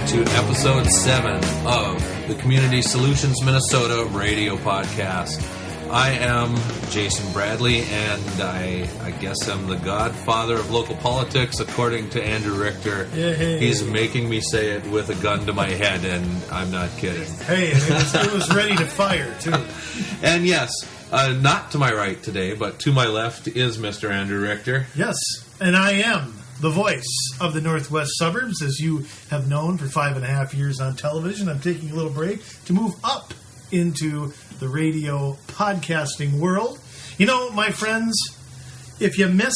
to episode 7 of the Community Solutions Minnesota radio podcast. I am Jason Bradley, and I guess I'm the godfather of local politics, according to Andrew Richter. Hey. He's making me say it with a gun to my head, and I'm not kidding. Hey, it was ready to fire, too. And yes, not to my right today, but to my left is Mr. Andrew Richter. Yes, and I am the voice of the Northwest Suburbs, as you have known for 5.5 years on television. I'm taking a little break to move up into the radio podcasting world. You know, my friends, if you miss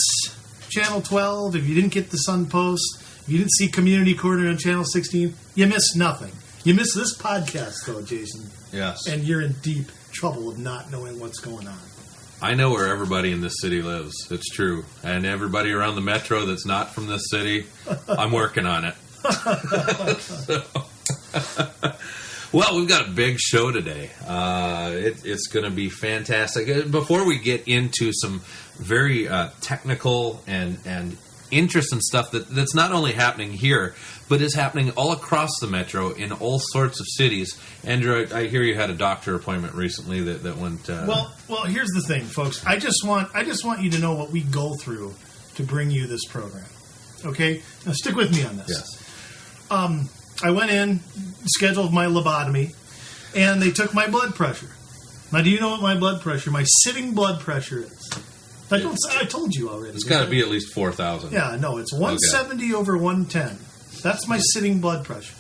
Channel 12, if you didn't get the Sun Post, if you didn't see Community Corner on Channel 16, you missed nothing. You missed this podcast, though, Jason. Yes. And you're in deep trouble of not knowing what's going on. I know where everybody in this city lives. It's true. And everybody around the metro that's not from this city, I'm working on it. Well, we've got a big show today. It's going to be fantastic. Before we get into some very technical and interesting stuff that's not only happening here, but is happening all across the metro in all sorts of cities. Andrew, I hear you had a doctor appointment recently that went... Well, here's the thing, folks. I just want you to know what we go through to bring you this program. Okay? Now, stick with me on this. Yes. I went in, scheduled my lobotomy, and they took my blood pressure. Now, do you know what my blood pressure, my sitting blood pressure is? I told you already. It's got to be at least 4,000. Yeah, no, it's 170 over 110. That's my sitting blood pressure.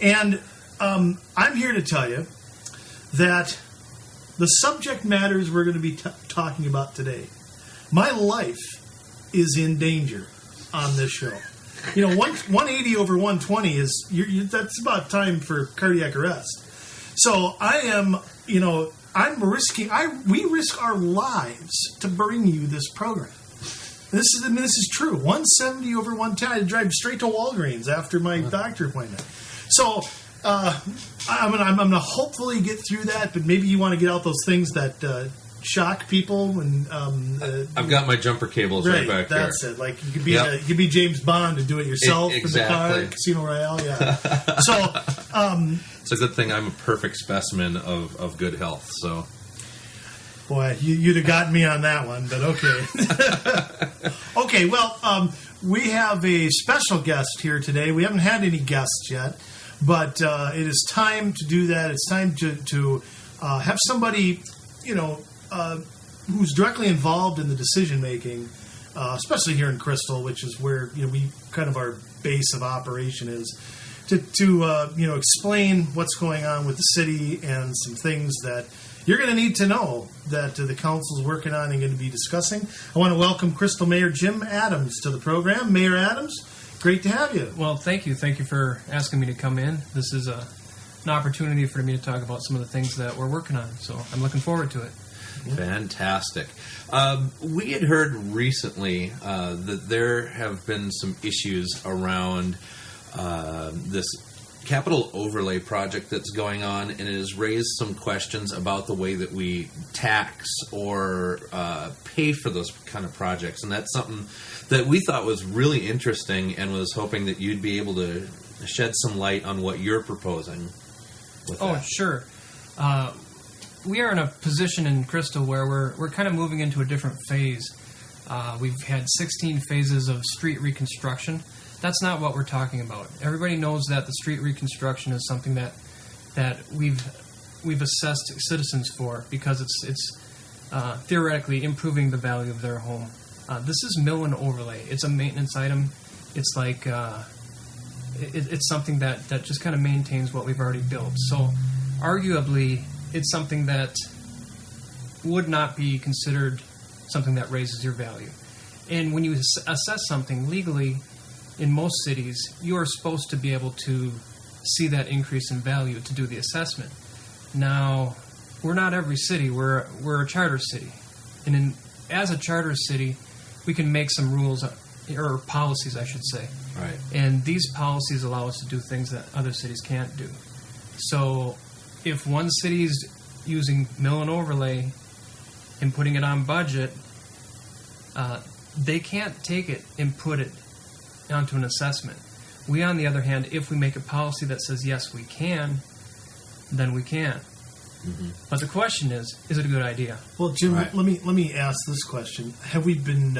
And I'm here to tell you that the subject matters we're going to be talking about today, my life is in danger on this show. You know, 180 over 120 is that's about time for cardiac arrest. So I am, we risk our lives to bring you this program. This is true. 170 over 110. I had to drive straight to Walgreens after my doctor appointment. So I'm gonna hopefully get through that, but maybe you want to get out those things that shock people. And I've got my jumper cables right back there. That's it. Like you could be James Bond and do it yourself exactly. in the car, Casino Royale. Yeah. So it's a good thing I'm a perfect specimen of good health. So. Boy, you'd have gotten me on that one, but okay. Okay, well, we have a special guest here today. We haven't had any guests yet, but it is time to do that. It's time to have somebody, who's directly involved in the decision-making, especially here in Crystal, which is where we kind of our base of operation is, to explain what's going on with the city and some things that you're going to need to know that the council's working on and going to be discussing. I want to welcome Crystal Mayor Jim Adams to the program. Mayor Adams, great to have you. Well, thank you. Thank you for asking me to come in. This is an opportunity for me to talk about some of the things that we're working on, so I'm looking forward to it. Fantastic. We had heard recently that there have been some issues around this capital overlay project that's going on, and it has raised some questions about the way that we tax or pay for those kind of projects. And that's something that we thought was really interesting and was hoping that you'd be able to shed some light on what you're proposing with that. Oh, sure. We are in a position in Crystal where we're kind of moving into a different phase. We've had 16 phases of street reconstruction. That's not what we're talking about. Everybody knows that the street reconstruction is something that we've assessed citizens for because it's theoretically improving the value of their home. This is mill and overlay. It's a maintenance item. It's like it's something that just kind of maintains what we've already built. So arguably, it's something that would not be considered something that raises your value. And when you assess something legally, in most cities, you are supposed to be able to see that increase in value to do the assessment. Now, we're not every city. We're a charter city. And as a charter city, we can make some rules, or policies, I should say. Right. And these policies allow us to do things that other cities can't do. So if one city is using mill and overlay and putting it on budget, they can't take it and put it onto an assessment. We, on the other hand, if we make a policy that says yes, we can, then we can. But the question is it a good idea? Well, Jim, Right. let me ask this question: have we been?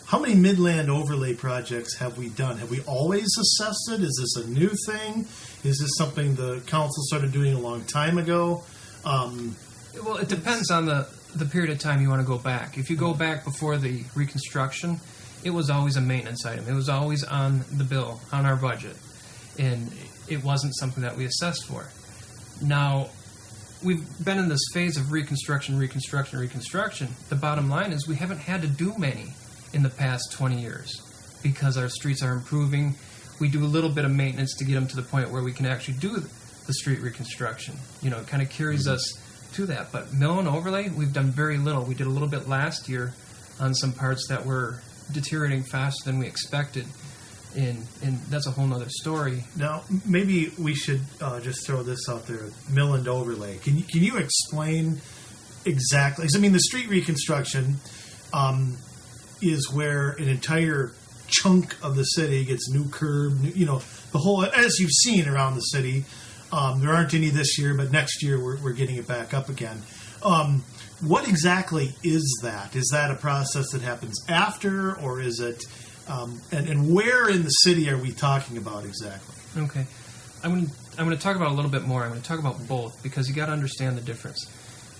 How many Midland overlay projects have we done? Have we always assessed it? Is this a new thing? Is this something the council started doing a long time ago? Well, it depends on the period of time you want to go back. If you go back before the reconstruction, it was always a maintenance item. It was always on the bill, on our budget. And it wasn't something that we assessed for. Now, we've been in this phase of reconstruction. The bottom line is we haven't had to do many in the past 20 years because our streets are improving. We do a little bit of maintenance to get them to the point where we can actually do the street reconstruction. You know, it kind of carries us to that. But mill and overlay, we've done very little. We did a little bit last year on some parts that were deteriorating faster than we expected. And that's a whole nother story. Now, maybe we should just throw this out there: mill and overlay. Can you explain exactly? 'Cause, I mean, the street reconstruction is where an entire chunk of the city gets new curb. The whole, as you've seen around the city. There aren't any this year, but next year we're getting it back up again. What exactly is that? Is that a process that happens after, or is it? And where in the city are we talking about exactly? Okay. I'm going to talk about a little bit more. I'm going to talk about both because you got to understand the difference.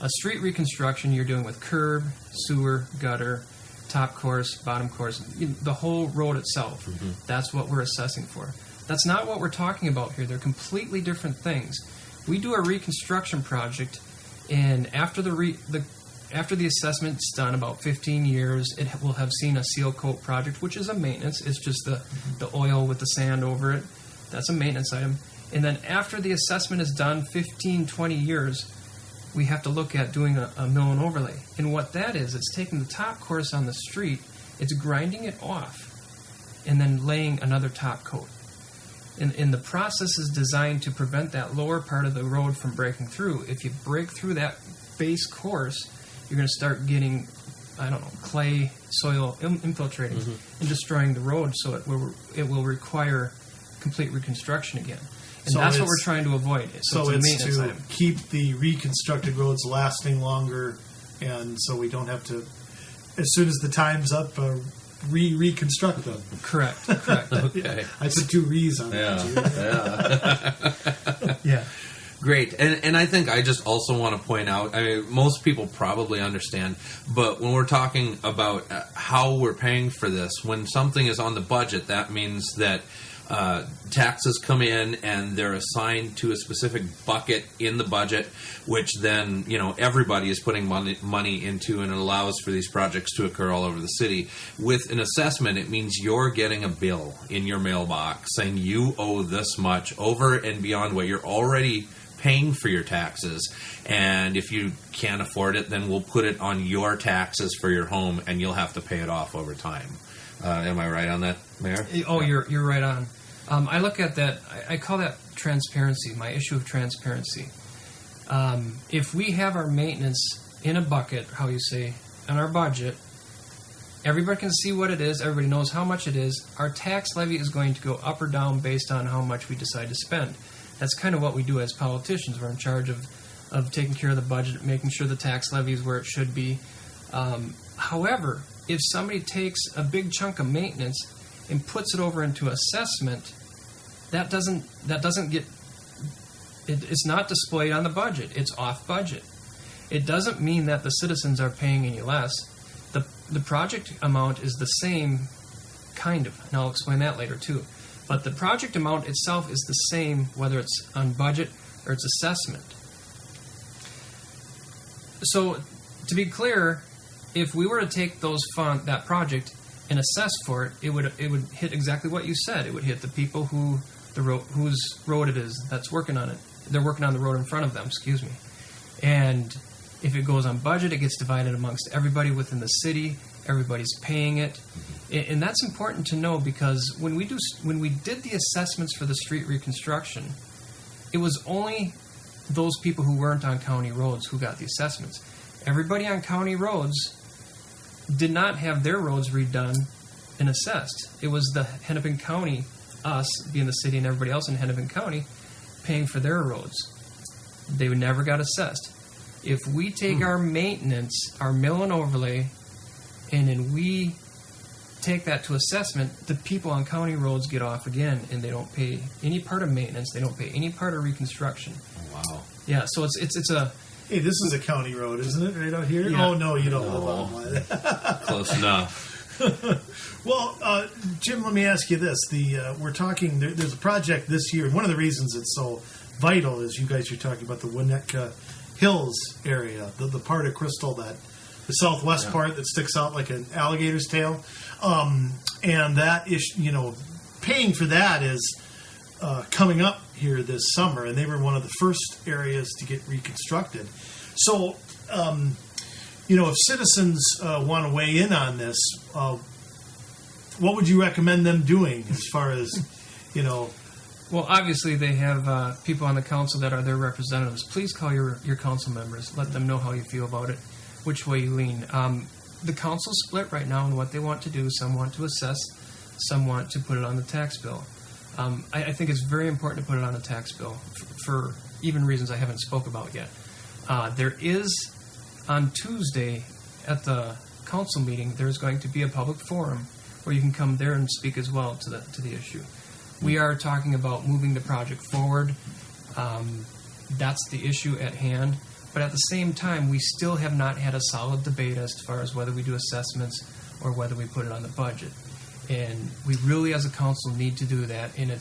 A street reconstruction, you're doing with curb, sewer, gutter, top course, bottom course, the whole road itself. That's what we're assessing for. That's not what we're talking about here. They're completely different things. We do a reconstruction project, and after the assessment's done, about 15 years, it will have seen a seal coat project, which is a maintenance. It's just the oil with the sand over it. That's a maintenance item. And then after the assessment is done, 15, 20 years, we have to look at doing a mill and overlay. And what that is, it's taking the top course on the street, it's grinding it off, and then laying another top coat. And the process is designed to prevent that lower part of the road from breaking through. If you break through that base course, you're going to start getting, clay, soil infiltrating and destroying the road, so it will require complete reconstruction again. And So that's what it's- we're trying to avoid. So a it's maintenance to item. keep the reconstructed roads lasting longer, and so we don't have to, as soon as the time's up, reconstruct them. Correct. Okay. I put two re's on that. Yeah. Great. And I think I just also want to point out, I mean, most people probably understand, but when we're talking about how we're paying for this, when something is on the budget, that means that taxes come in and they're assigned to a specific bucket in the budget, which then, everybody is putting money into, and it allows for these projects to occur all over the city. With an assessment, it means you're getting a bill in your mailbox saying you owe this much over and beyond what you're already paying for your taxes. And if you can't afford it, then we'll put it on your taxes for your home, and you'll have to pay it off over time. Am I right on that, Mayor? Oh, you're right on. I look at that. I call that transparency. My issue of transparency. If we have our maintenance in a bucket, how you say, on our budget, everybody can see what it is. Everybody knows how much it is. Our tax levy is going to go up or down based on how much we decide to spend. That's kind of what we do as politicians. We're in charge of taking care of the budget, making sure the tax levy is where it should be. However, if somebody takes a big chunk of maintenance and puts it over into assessment, that doesn't get it's not displayed on the budget. It's off budget. It doesn't mean that the citizens are paying any less. The project amount is the same, kind of, and I'll explain that later too. But the project amount itself is the same whether it's on budget or it's assessment. So, to be clear, if we were to take that project and assess for it, it would hit exactly what you said. It would hit the people whose road it is that's working on it. They're working on the road in front of them. Excuse me. And if it goes on budget, it gets divided amongst everybody within the city. Everybody's paying it, and that's important to know because when we did the assessments for the street reconstruction, it was only those people who weren't on county roads who got the assessments. Everybody on county roads did not have their roads redone and assessed. It was the Hennepin County us, being the city and everybody else in Hennepin County, paying for their roads. They never got assessed. If we take our maintenance, our mill and overlay, and then we take that to assessment, the people on county roads get off again, and they don't pay any part of maintenance. They don't pay any part of reconstruction. Oh, wow. Yeah, so it's a Hey, this is a county road, isn't it? Right out here? Yeah. Oh, no, you don't No. live on one. Close enough. Well, Jim, let me ask you this. We're talking, there's a project this year, and one of the reasons it's so vital is you guys are talking about the Winnetka Hills area, the part of Crystal that, the southwest part that sticks out like an alligator's tail. And that is, paying for that is coming up here this summer, and they were one of the first areas to get reconstructed. So, if citizens want to weigh in on this, what would you recommend them doing as far as, well, obviously they have people on the council that are their representatives. Please call your council members. Let them know how you feel about it, which way you lean. The council's split right now on what they want to do. Some want to assess, some want to put it on the tax bill. I think it's very important to put it on the tax bill for even reasons I haven't spoke about yet. There is, on Tuesday at the council meeting, there's going to be a public forum where you can come there and speak as well to the issue. We are talking about moving the project forward. That's the issue at hand. But at the same time, we still have not had a solid debate as far as whether we do assessments or whether we put it on the budget. And we really, as a council, need to do that. And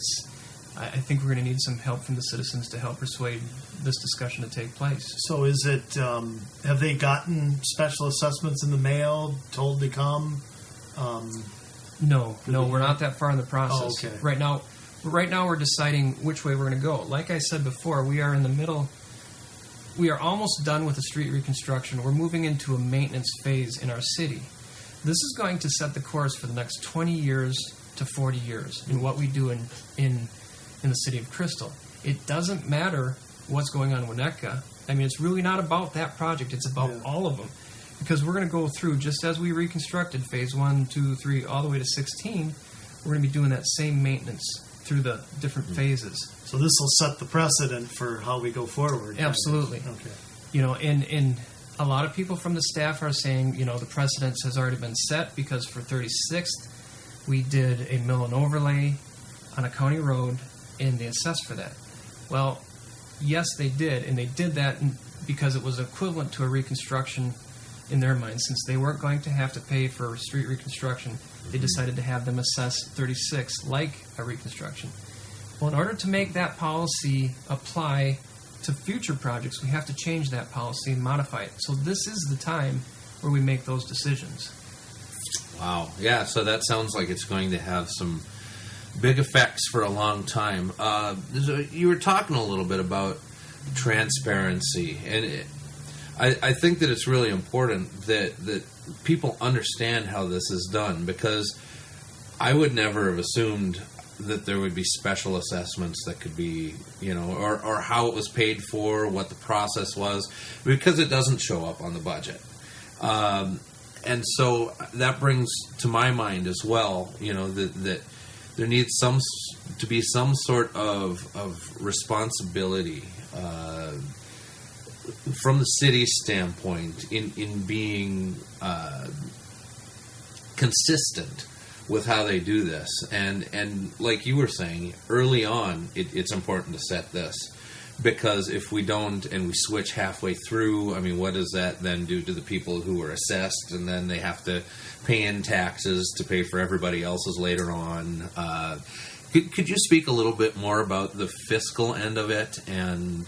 I think we're going to need some help from the citizens to help persuade this discussion to take place. so is it, have they gotten special assessments in the mail, told to come? No, we're not that far in the process. Oh, okay. Right now we're deciding which way we're going to go. Like I said before, we are in the middle. We are almost done with the street reconstruction. We're moving into a maintenance phase in our city. This is going to set the course for the next 20 years to 40 years in what we do in the city of Crystal. It doesn't matter what's going on in Winnetka. I mean, it's really not about that project. It's about all of them. Because we're going to go through, just as we reconstructed phase 1, 2, 3, all the way to 16, we're going to be doing that same maintenance through the different phases. So this will set the precedent for how we go forward. Absolutely. Okay. And a lot of people from the staff are saying, the precedence has already been set because for 36th, we did a mill and overlay on a county road, and they assessed for that. Well, yes, they did, and they did that because it was equivalent to a reconstruction in their mind. Since they weren't going to have to pay for street reconstruction, they decided to have them assess 36 like a reconstruction. Well, in order to make that policy apply to future projects, we have to change that policy and modify it. So this is the time where we make those decisions. Wow. Yeah, so that sounds like it's going to have some big effects for a long time. You were talking a little bit about transparency, and I think that it's really important that people understand how this is done, because I would never have assumed that there would be special assessments that could be, or how it was paid for, what the process was, because it doesn't show up on the budget. And so that brings to my mind as well, that there needs to be some sort of responsibility from the city's standpoint in being consistent with how they do this. And like you were saying, early on, it's important to set this, because if we don't and we switch halfway through, I mean, what does that then do to the people who were assessed, and then they have to pay in taxes to pay for everybody else's later on? Could you speak a little bit more about the fiscal end of it and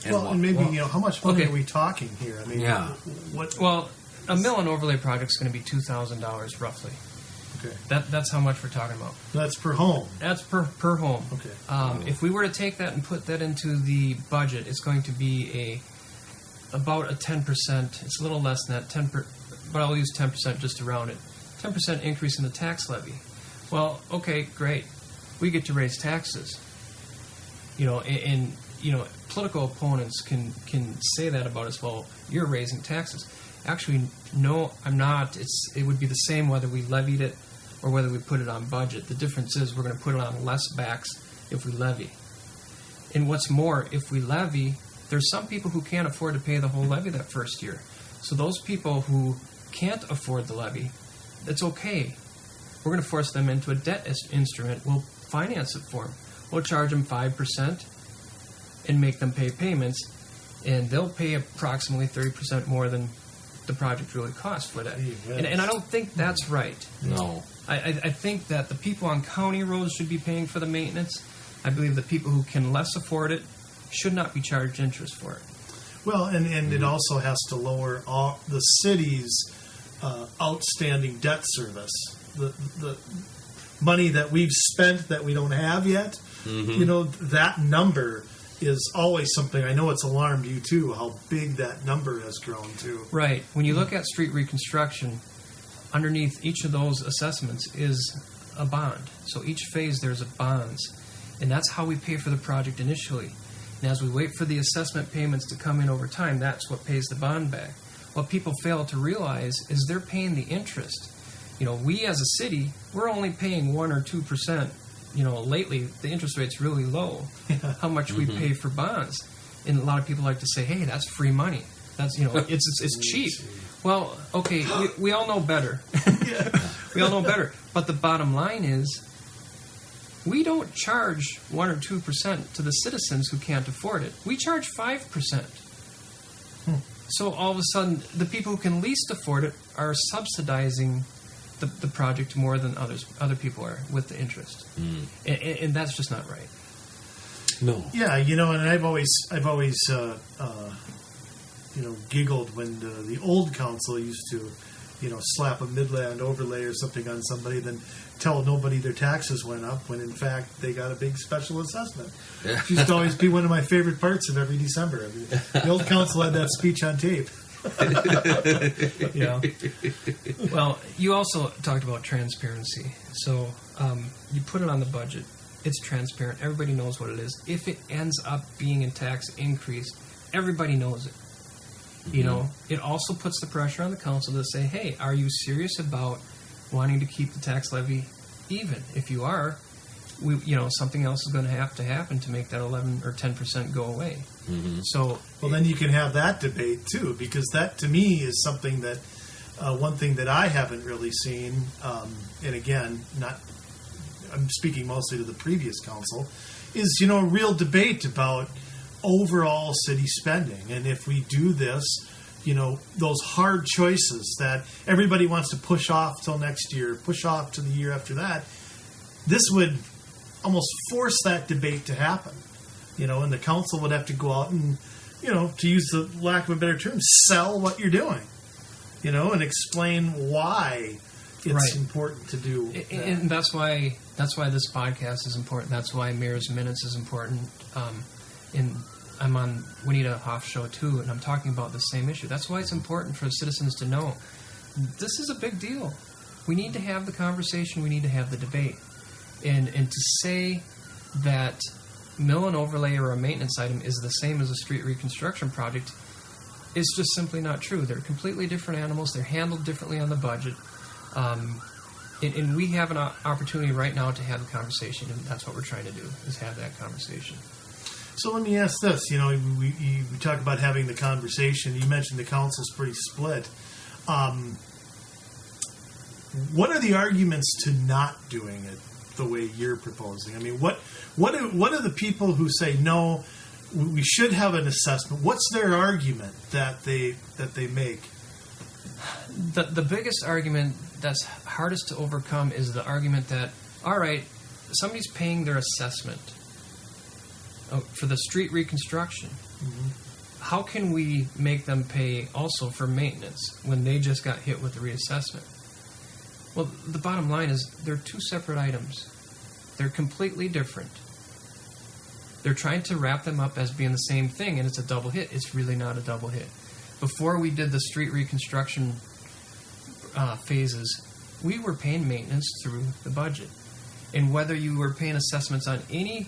maybe how much money okay. are we talking here? I mean, Yeah. what? Well, a mill and overlay project is going to be $2,000 roughly. Okay, That's how much we're talking about. that's per home. That's per home. Okay, If we were to take that and put that into the budget, it's going to be about a 10%. It's a little less than that, but I'll use 10% just to round it. 10% increase in the tax levy. Well, okay, great. We get to raise taxes. And political opponents can say that about us. Well, you're raising taxes. Actually, no, I'm not. It would be the same whether we levied it or whether we put it on budget. The difference is we're going to put it on less backs if we levy. And what's more, if we levy, there's some people who can't afford to pay the whole levy that first year. So those people who can't afford the levy, it's okay. We're going to force them into a debt instrument. We'll finance it for them. We'll charge them 5% and make them pay payments, and they'll pay approximately 30% more than the project really costs for that. And I don't think that's right. No. I think that the people on county roads should be paying for the maintenance. I believe the people who can less afford it should not be charged interest for it. Well, and it also has to lower all the city's outstanding debt service. The money that we've spent that we don't have yet, that number is always something. I know it's alarmed you too, how big that number has grown to. Right. When you look at street reconstruction, underneath each of those assessments is a bond. So each phase there's a bonds. And that's how we pay for the project initially. And as we wait for the assessment payments to come in over time, that's what pays the bond back. What people fail to realize is they're paying the interest. We as a city, we're only paying 1 or 2%. Lately the interest rate's really low. How much we pay for bonds, and a lot of people like to say, "Hey, that's free money. That's it's cheap." Well, okay, we all know better. We all know better. But the bottom line is, we don't charge 1 or 2% to the citizens who can't afford it. We charge 5%. So all of a sudden, the people who can least afford it are subsidizing the project more than other people are with the interest, and that's just not right. No. Yeah, and I've always giggled when the old council used to, slap a Midland overlay or something on somebody, then tell nobody their taxes went up when in fact they got a big special assessment. Yeah. It used to always be one of my favorite parts of every December. The old council had that speech on tape. Well, you also talked about transparency. So you put it on the budget. It's transparent. Everybody knows what it is. If it ends up being a tax increase, everybody knows it. It also puts the pressure on the council to say, hey, are you serious about wanting to keep the tax levy even? If you are, something else is going to have to happen to make that 11 or 10% go away. So, well, then you can have that debate too, because that to me is something that one thing that I haven't really seen, and again, I'm speaking mostly to the previous council, is a real debate about overall city spending, and if we do this, those hard choices that everybody wants to push off till next year, push off to the year after that, this would almost force that debate to happen, and the council would have to go out and, to use the lack of a better term, sell what you're doing, and explain why it's important to do that. And that's why this podcast is important. That's why Mayor's Minutes is important. And I'm on Juanita Hoff show too, and I'm talking about the same issue. That's why it's important for citizens to know this is a big deal. We need to have the conversation. We need to have the debate. And to say that mill and overlay or a maintenance item is the same as a street reconstruction project is just simply not true. They're completely different animals. They're handled differently on the budget. And we have an opportunity right now to have a conversation, and that's what we're trying to do, is have that conversation. So let me ask this. We talk about having the conversation. You mentioned the council's pretty split. What are the arguments to not doing it the way you're proposing? I mean, what are the people who say no, we should have an assessment? What's their argument that they make? The biggest argument that's hardest to overcome is the argument that, all right, somebody's paying their assessment for the street reconstruction. How can we make them pay also for maintenance when they just got hit with the reassessment? Well, the bottom line is they're two separate items. They're completely different. They're trying to wrap them up as being the same thing, and it's a double hit. It's really not a double hit. Before we did the street reconstruction phases, we were paying maintenance through the budget. And whether you were paying assessments on any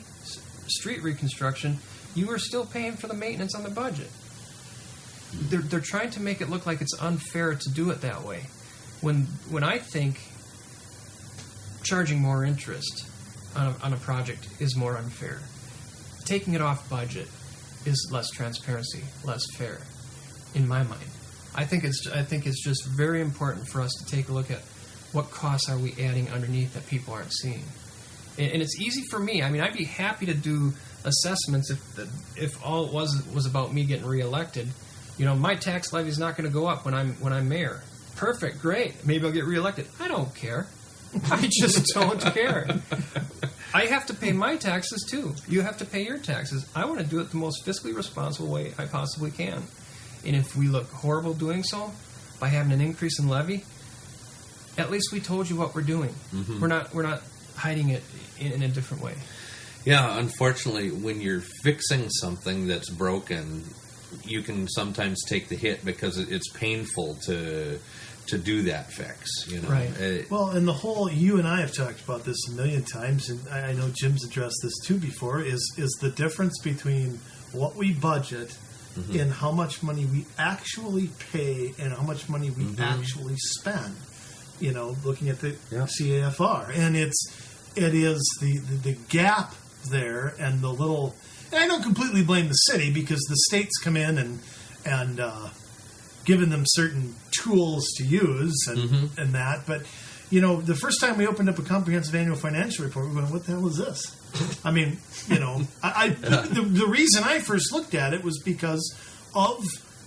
street reconstruction, you were still paying for the maintenance on the budget. They're trying to make it look like it's unfair to do it that way. When I think charging more interest on a project is more unfair. Taking it off budget is less transparency, less fair, in my mind. I think it's just very important for us to take a look at what costs are we adding underneath that people aren't seeing. And it's easy for me. I mean, I'd be happy to do assessments if all it was about me getting reelected. You know, my tax levy is not going to go up when I'm mayor. Perfect, great. Maybe I'll get reelected. I don't care. I just don't care. I have to pay my taxes too. You have to pay your taxes. I want to do it the most fiscally responsible way I possibly can. And if we look horrible doing so, by having an increase in levy, at least we told you what we're doing. Mm-hmm. We're not hiding it in a different way. Yeah, unfortunately, when you're fixing something that's broken, you can sometimes take the hit because it's painful to do that fix. You know, right? Well, and the whole, you and I have talked about this a million times, and I know Jim's addressed this too before. Is the difference between what we budget mm-hmm. and how much money we actually pay and how much money we mm-hmm. actually spend. You know, looking at the CAFR, and it is the gap there, and the little. And I don't completely blame the city because the states come in and given them certain tools to use and mm-hmm. and that. But you know, the first time we opened up a comprehensive annual financial report, we went, "What the hell is this?" I mean, you know, the reason I first looked at it was because of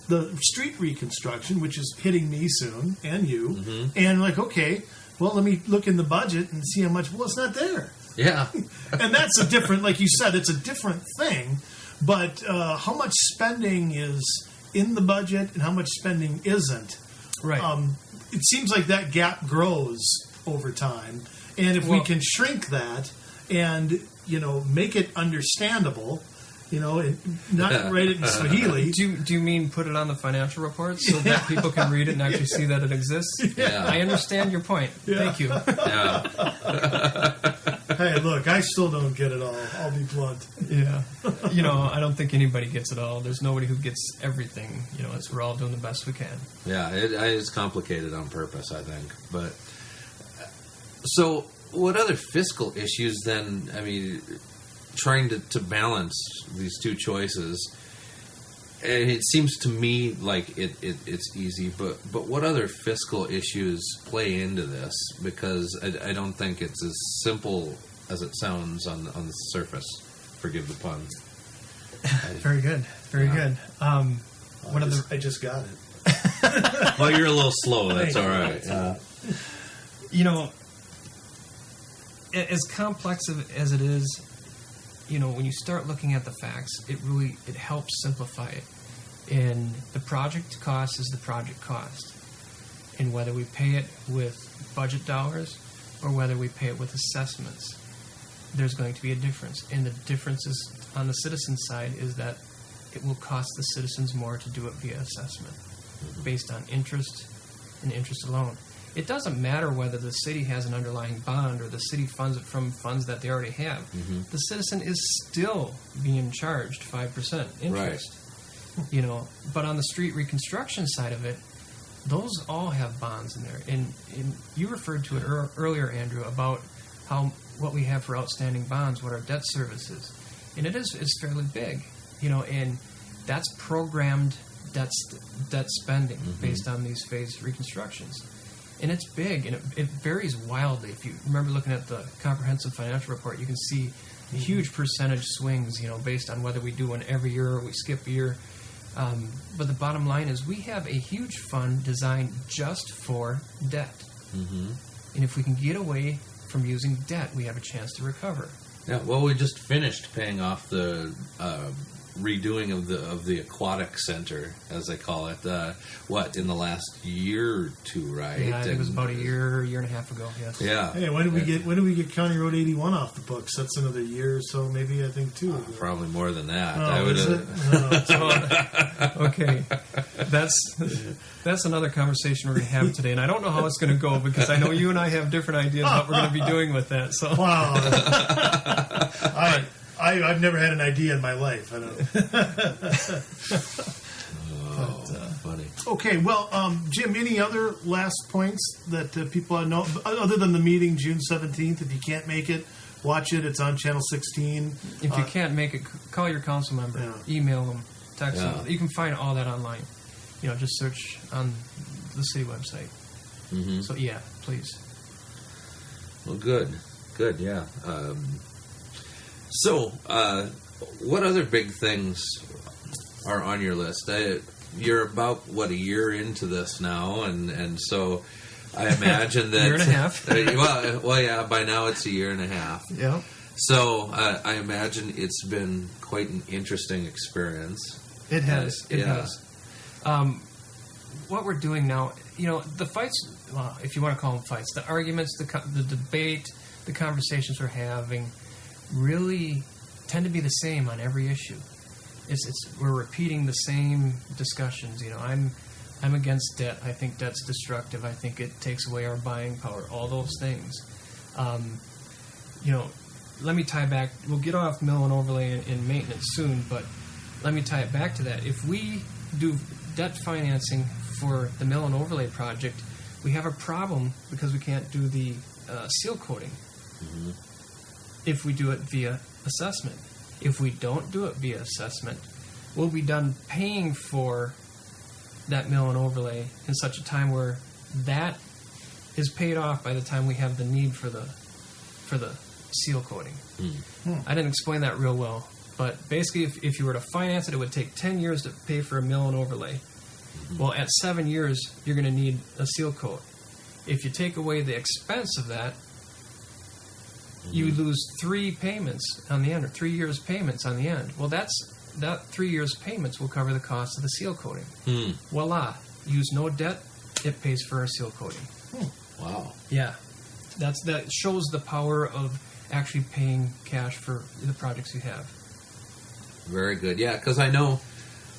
the street reconstruction, which is hitting me soon, and you, mm-hmm. and like, okay, well, let me look in the budget and see how much. Well, it's not there. Yeah. And that's a different, like you said, it's a different thing. But how much spending is in the budget and how much spending isn't? Right. It seems like that gap grows over time. And if we can shrink that and, you know, make it understandable, you know, and not write it in Swahili. Do you mean put it on the financial reports so that people can read it and actually see that it exists? Yeah. I understand your point. Yeah. Thank you. Yeah. Hey, look, I still don't get it all. I'll be blunt. Yeah. You know, I don't think anybody gets it all. There's nobody who gets everything. You know, we're all doing the best we can. Yeah, it's complicated on purpose, I think. But so, what other fiscal issues then? I mean, trying to balance these two choices, and it seems to me like it's easy. But what other fiscal issues play into this? Because I don't think it's as simple as it sounds on the surface. Forgive the pun. Very good. Very good. I just got it. Well, you're a little slow. That's all right. You know, as complex as it is, you know, when you start looking at the facts, it helps simplify it. And the project cost is the project cost. And whether we pay it with budget dollars or whether we pay it with assessments, there's going to be a difference. And the difference is on the citizen side is that it will cost the citizens more to do it via assessment based on interest and interest alone. It doesn't matter whether the city has an underlying bond or the city funds it from funds that they already have. Mm-hmm. The citizen is still being charged 5% interest. Right. You know, but on the street reconstruction side of it, those all have bonds in there. And you referred to it earlier, Andrew, about what we have for outstanding bonds, what our debt service is. And it's fairly big, you know, and that's programmed debt spending mm-hmm. based on these phased reconstructions. And it's big, and it varies wildly. If you remember looking at the comprehensive financial report, you can see huge percentage swings, you know, based on whether we do one every year or we skip a year. But the bottom line is we have a huge fund designed just for debt. Mm-hmm. And if we can get away from using debt, we have a chance to recover. Yeah, well, we just finished paying off the redoing of the aquatic center, as they call it. In the last year or two, right? Yeah, I think it was about a year and a half ago. Yes. Yeah. Hey, when do we get County Road 81 off the books? That's another year or so, maybe. I think too. Probably more than that. Oh, is it? Okay, that's another conversation we're going to have today, and I don't know how it's going to go because I know you and I have different ideas what we're going to be doing with that. So wow. I've never had an idea in my life. I don't. Funny. Okay, well, Jim, any other last points that people know, other than the meeting June 17th? If you can't make it, watch it. It's on Channel 16. If you can't make it, call your council member, email them, text Yeah. them. You can find all that online. Just search on the city website. Mm-hmm. So, yeah, please. Well, good, yeah. So, what other big things are on your list? You're about, a year into this now, and so I imagine that... Year and a half. well, yeah, by now it's a year and a half. Yeah. So, I imagine it's been quite an interesting experience. It has. It Yeah. has. What we're doing now, the fights, well, if you want to call them fights, the arguments, the debate, the conversations we're having really tend to be the same on every issue. We're repeating the same discussions. I'm against debt. I think debt's destructive. I think it takes away our buying power. All those things. Let me tie back. We'll get off mill and overlay and maintenance soon, but let me tie it back to that. If we do debt financing for the mill and overlay project, we have a problem because we can't do the seal coating. Mm-hmm. If we do it via assessment. If we don't do it via assessment, we'll be done paying for that mill and overlay in such a time where that is paid off by the time we have the need for the seal coating. I didn't explain that real well, but basically if you were to finance it, it would take 10 years to pay for a mill and overlay. Well, at 7 years, you're going to need a seal coat. If you take away the expense of that, you lose 3 payments on the end, or 3 years payments on the end. Well, that 3 years payments will cover the cost of the seal coating. Voila. Use no debt, it pays for our seal coating. Wow. Yeah. That shows the power of actually paying cash for the projects you have. Very good. Yeah, because I know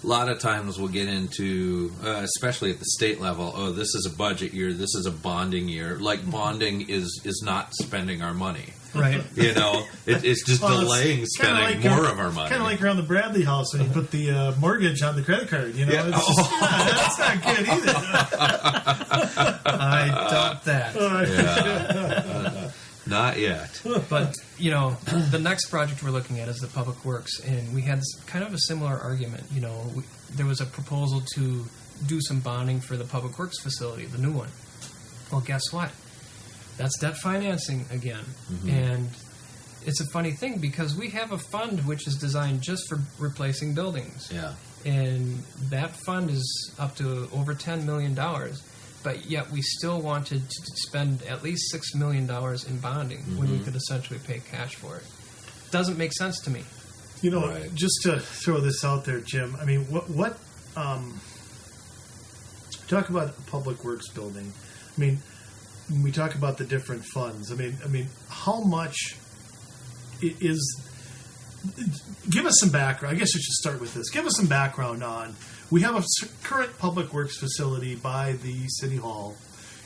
a lot of times we'll get into, especially at the state level, this is a budget year, this is a bonding year. Like bonding is not spending our money. Right. It's just delaying spending more of our money. Kind of like around the Bradley house when you put the mortgage on the credit card. Yeah. It's just, that's not good either. I doubt that. Yeah. Not yet. But, the next project we're looking at is the Public Works, and we had kind of a similar argument. There was a proposal to do some bonding for the Public Works facility, the new one. Well, guess what? That's debt financing again. Mm-hmm. And it's a funny thing because we have a fund which is designed just for replacing buildings. Yeah. And that fund is up to over $10 million. But yet we still wanted to spend at least $6 million in bonding when we could essentially pay cash for it. Doesn't make sense to me. Right. Just to throw this out there, Jim, I mean, what talk about a public works building. I mean, when we talk about the different funds, I mean, how much is... Give us some background. I guess I should start with this. Give us some background on... We have a current public works facility by the City Hall,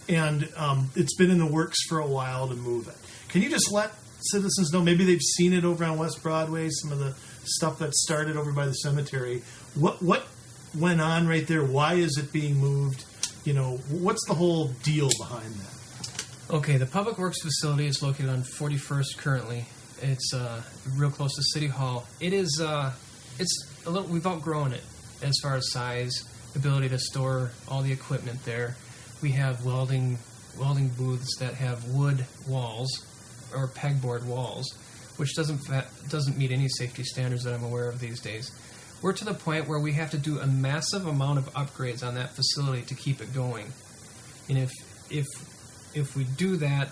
and it's been in the works for a while to move it. Can you just let citizens know, maybe they've seen it over on West Broadway, some of the stuff that started over by the cemetery. What went on right there? Why is it being moved? What's the whole deal behind that? Okay, the Public Works facility is located on 41st currently. It's real close to City Hall. It is, it's a little, we've outgrown it as far as size, ability to store all the equipment there. We have welding booths that have wood walls or pegboard walls, which doesn't meet any safety standards that I'm aware of these days. We're to the point where we have to do a massive amount of upgrades on that facility to keep it going. And if we do that,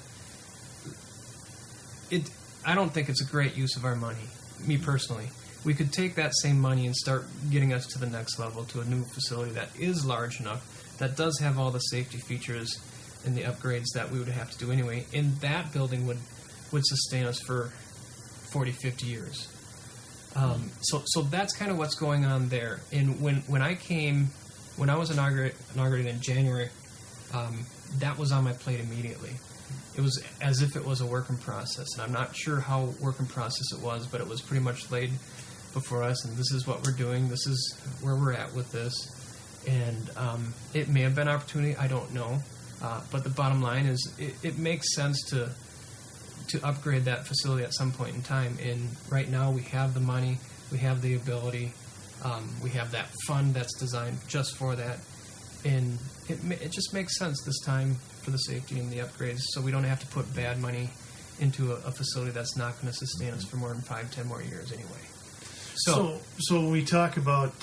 I don't think it's a great use of our money, me personally. We could take that same money and start getting us to the next level, to a new facility that is large enough, that does have all the safety features and the upgrades that we would have to do anyway. And that building would sustain us for 40, 50 years. So that's kind of what's going on there. And when I was inaugurated in January, that was on my plate immediately. It was as if it was a work in process, and I'm not sure how work in process it was, but it was pretty much laid before us, and this is what we're doing, this is where we're at with this. And it may have been an opportunity, I don't know. But the bottom line is it makes sense to upgrade that facility at some point in time. And right now we have the money, we have the ability, we have that fund that's designed just for that. And it just makes sense this time for the safety and the upgrades, so we don't have to put bad money into a facility that's not going to sustain us for more than 5-10 more years anyway. So when we talk about,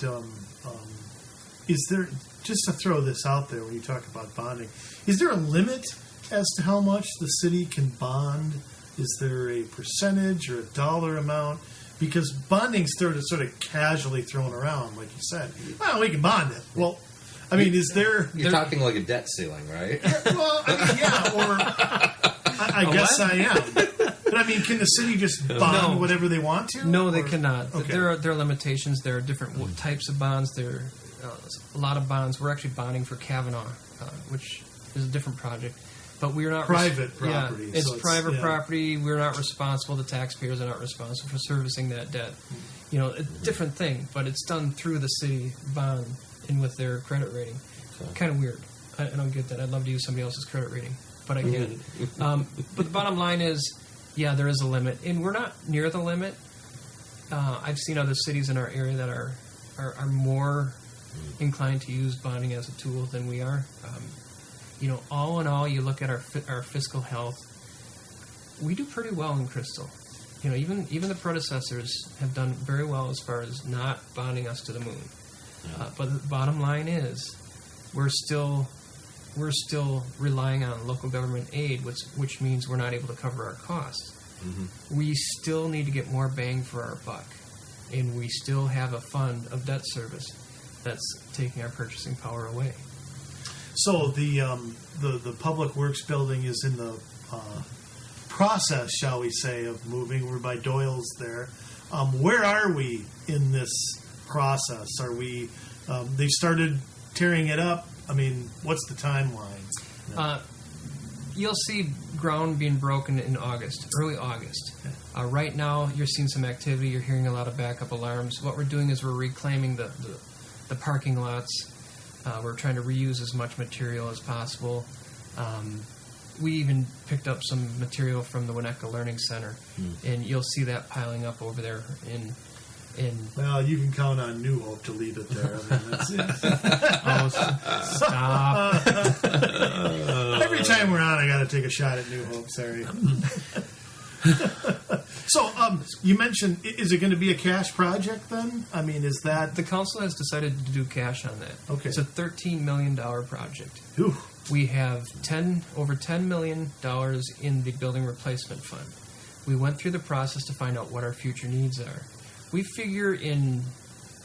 is there, just to throw this out there, when you talk about bonding, is there a limit as to how much the city can bond? Is there a percentage or a dollar amount? Because bonding's sort of casually thrown around, like you said. Well, we can bond it. Well, I mean, is there... You're talking like a debt ceiling, right? Well, I mean, yeah, or I guess I am. But I mean, can the city just bond whatever they want to? No, they cannot. Okay. There are limitations. There are different types of bonds. There are a lot of bonds. We're actually bonding for Kavanaugh, which is a different project. But we're not private property. Yeah, it's private property. We're not responsible. The taxpayers are not responsible for servicing that debt. You know, a different thing, but it's done through the city bond and with their credit rating. Kind of weird. I don't get that. I'd love to use somebody else's credit rating, but I get it. But the bottom line is, yeah, there is a limit, and we're not near the limit. I've seen other cities in our area that are more inclined to use bonding as a tool than we are. You know, all in all, you look at our fiscal health, we do pretty well in Crystal. You know, even the predecessors have done very well as far as not bonding us to the moon. But the bottom line is, we're still relying on local government aid, which means we're not able to cover our costs. Mm-hmm. We still need to get more bang for our buck, and we still have a fund of debt service that's taking our purchasing power away. So the Public Works building is in the process, shall we say, of moving. We're by Doyle's there. Where are we in this process? Are we? They've started tearing it up. I mean, what's the timeline? You'll see ground being broken in August, early August. Right now, you're seeing some activity. You're hearing a lot of backup alarms. What we're doing is we're reclaiming the parking lots. We're trying to reuse as much material as possible. We even picked up some material from the Winnetka Learning Center, and you'll see that piling up over there in Well, you can count on New Hope to leave it there. I mean, that's stop. Every time we're on, I got to take a shot at New Hope. Sorry. So, you mentioned, is it going to be a cash project then? I mean, is that... The council has decided to do cash on that. Okay. It's a $13 million project. Whew. We have over $10 million in the building replacement fund. We went through the process to find out what our future needs are. We figure in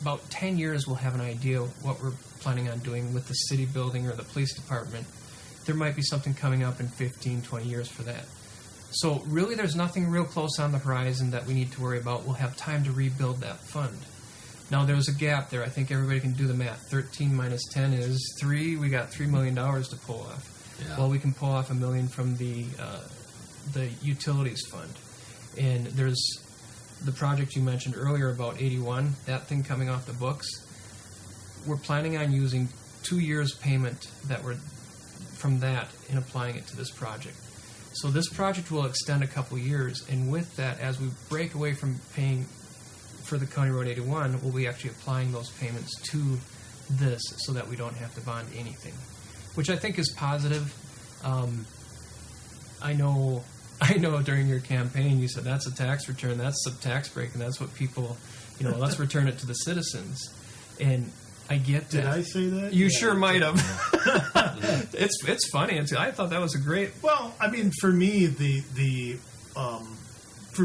about 10 years we'll have an idea what we're planning on doing with the city building or the police department. There might be something coming up in 15, 20 years for that. So really there's nothing real close on the horizon that we need to worry about. We'll have time to rebuild that fund. Now there's a gap there. I think everybody can do the math. 13 minus 10 is 3. We got $3 million to pull off. Yeah. Well, we can pull off $1 million from the utilities fund. And there's the project you mentioned earlier about 81, that thing coming off the books. We're planning on using 2 years payment that were from that and applying it to this project. So this project will extend a couple years, and with that, as we break away from paying for the County Road 81, we'll be actually applying those payments to this so that we don't have to bond anything, which I think is positive. I know during your campaign you said that's a tax return, that's a tax break, and that's what people, let's return it to the citizens. And I get that. Did I say that? You sure might have. It's funny. I thought that was a great. Well, I mean, for me, for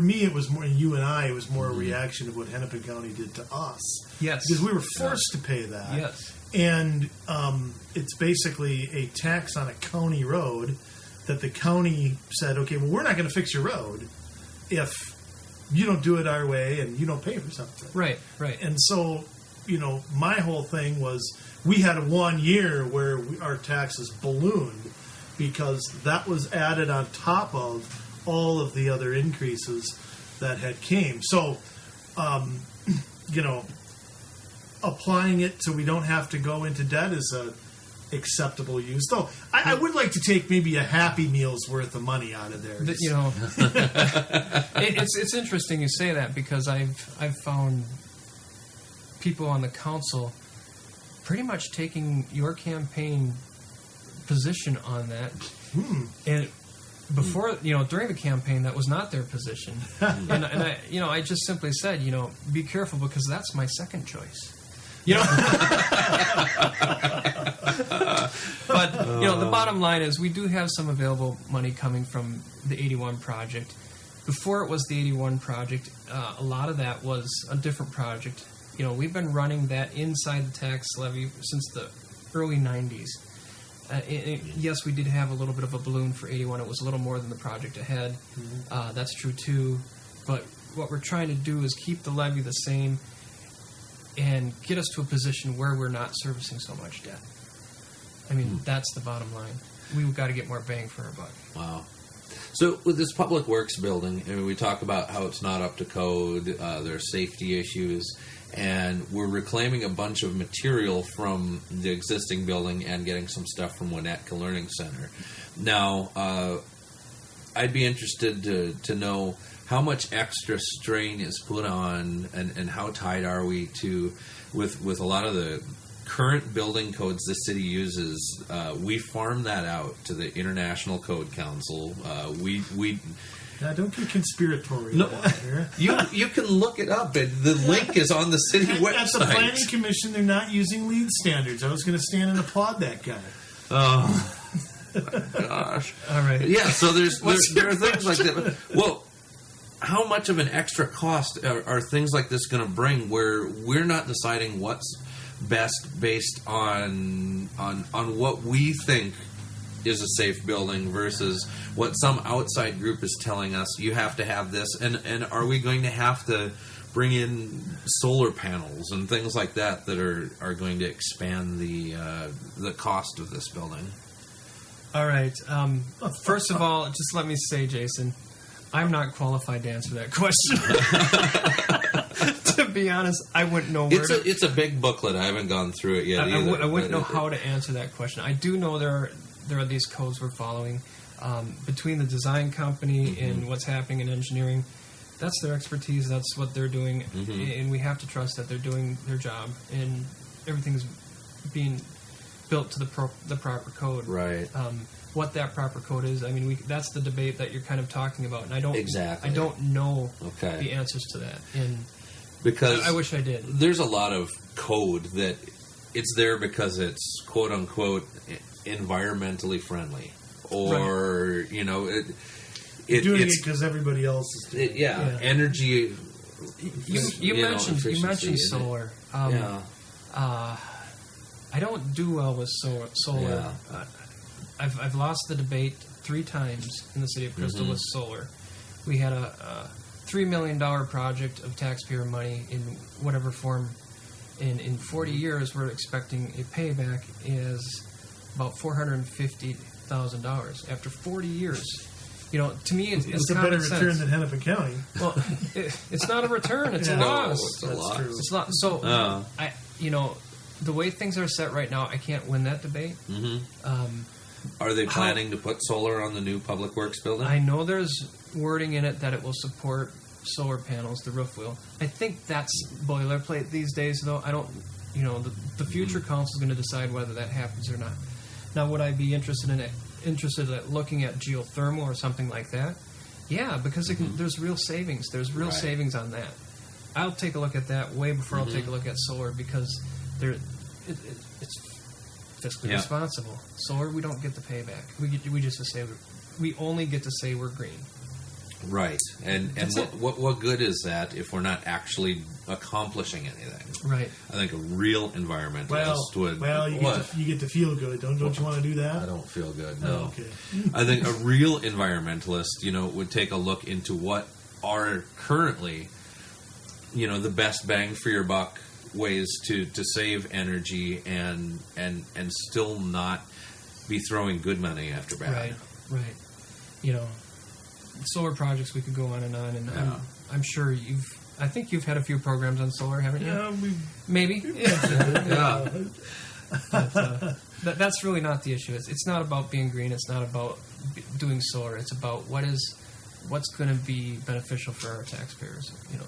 me, it was more. You and I, it was more a reaction of what Hennepin County did to us. Yes, because we were forced to pay that. Yes, and it's basically a tax on a county road that the county said, okay, well, we're not going to fix your road if you don't do it our way and you don't pay for something. Right. And so, my whole thing was we had 1 year where our taxes ballooned because that was added on top of all of the other increases that had came. So, applying it so we don't have to go into debt is a acceptable use. Though I would like to take maybe a Happy Meal's worth of money out of there. You know, it's interesting you say that, because I've found people on the council pretty much taking your campaign position on that. And before, during the campaign, that was not their position. and I just simply said, be careful, because that's my second choice. But the bottom line is, we do have some available money coming from the 81 project. Before it was the 81 project, a lot of that was a different project. We've been running that inside the tax levy since the early 90s. Yes, we did have a little bit of a balloon for 81. It was a little more than the project ahead. That's true too. But what we're trying to do is keep the levy the same and get us to a position where we're not servicing so much debt. I mean, that's the bottom line. We've got to get more bang for our buck. Wow. So with this public works building, we talk about how it's not up to code, there's safety issues, and we're reclaiming a bunch of material from the existing building and getting some stuff from Winnetka Learning Center. Now, I'd be interested to know how much extra strain is put on, and how tied are we to with a lot of the current building codes the city uses. We farm that out to the International Code Council. We Now, don't get conspiratorial. No, here. you can look it up. The link is on the city website. At the Planning Commission, they're not using LEED standards. I was going to stand and applaud that guy. Oh gosh! All right. Yeah. So there are things like that. Well, how much of an extra cost are things like this going to bring, where we're not deciding what's best based on what we think is a safe building versus what some outside group is telling us you have to have this, and are we going to have to bring in solar panels and things like that are going to expand the cost of this building? All right. First of all, just let me say, Jason, I'm not qualified to answer that question. To be honest, I wouldn't know where it's a big booklet. I haven't gone through it yet either. I wouldn't know how to answer that question. I do know there are these codes we're following. Between the design company and what's happening in engineering, that's their expertise. That's what they're doing, and we have to trust that they're doing their job and everything's being built to the proper code. Right. What that proper code is, I mean, that's the debate that you're kind of talking about, and I don't know the answers to that. And because I wish I did. There's a lot of code that it's there because it's quote unquote environmentally friendly, or doing it because everybody else is doing it. Yeah, energy. You mentioned solar. I don't do well with solar. Yeah. I've lost the debate 3 times in the city of Crystal with solar. We had a $3 million project of taxpayer money in whatever form. In 40 years, we're expecting a payback is about $450,000 after 40 years. To me, it's a better sense. return than Hennepin County. Well, it's not a return; it's a No, loss. it's a That's loss. true. It's not. So, the way things are set right now, I can't win that debate. Are they planning to put solar on the new public works building? I know there's wording in it that it will support solar panels, the roof will. I think that's boilerplate these days, though. I don't. The future council is going to decide whether that happens or not. Now, would I be interested in looking at geothermal or something like that? Yeah, because there's real savings. There's real savings on that. I'll take a look at that way before I'll take a look at solar, because it's fiscally responsible. Solar, we don't get the payback. We just say we only get to say we're green. Right, and what good is that if we're not actually accomplishing anything? Right. I think a real environmentalist would. Well, you get to feel good. Don't you want to do that? I don't feel good. No. Oh, okay. I think a real environmentalist, would take a look into what are currently, the best bang for your buck ways to save energy and still not be throwing good money after bad. Right. Solar projects, we could go on, and I'm sure you've I think you've had a few programs on solar, haven't you? Yeah, we Maybe. Yeah. But, that's really not the issue. It's not about being green. It's not about doing solar. It's about what's going to be beneficial for our taxpayers. You know,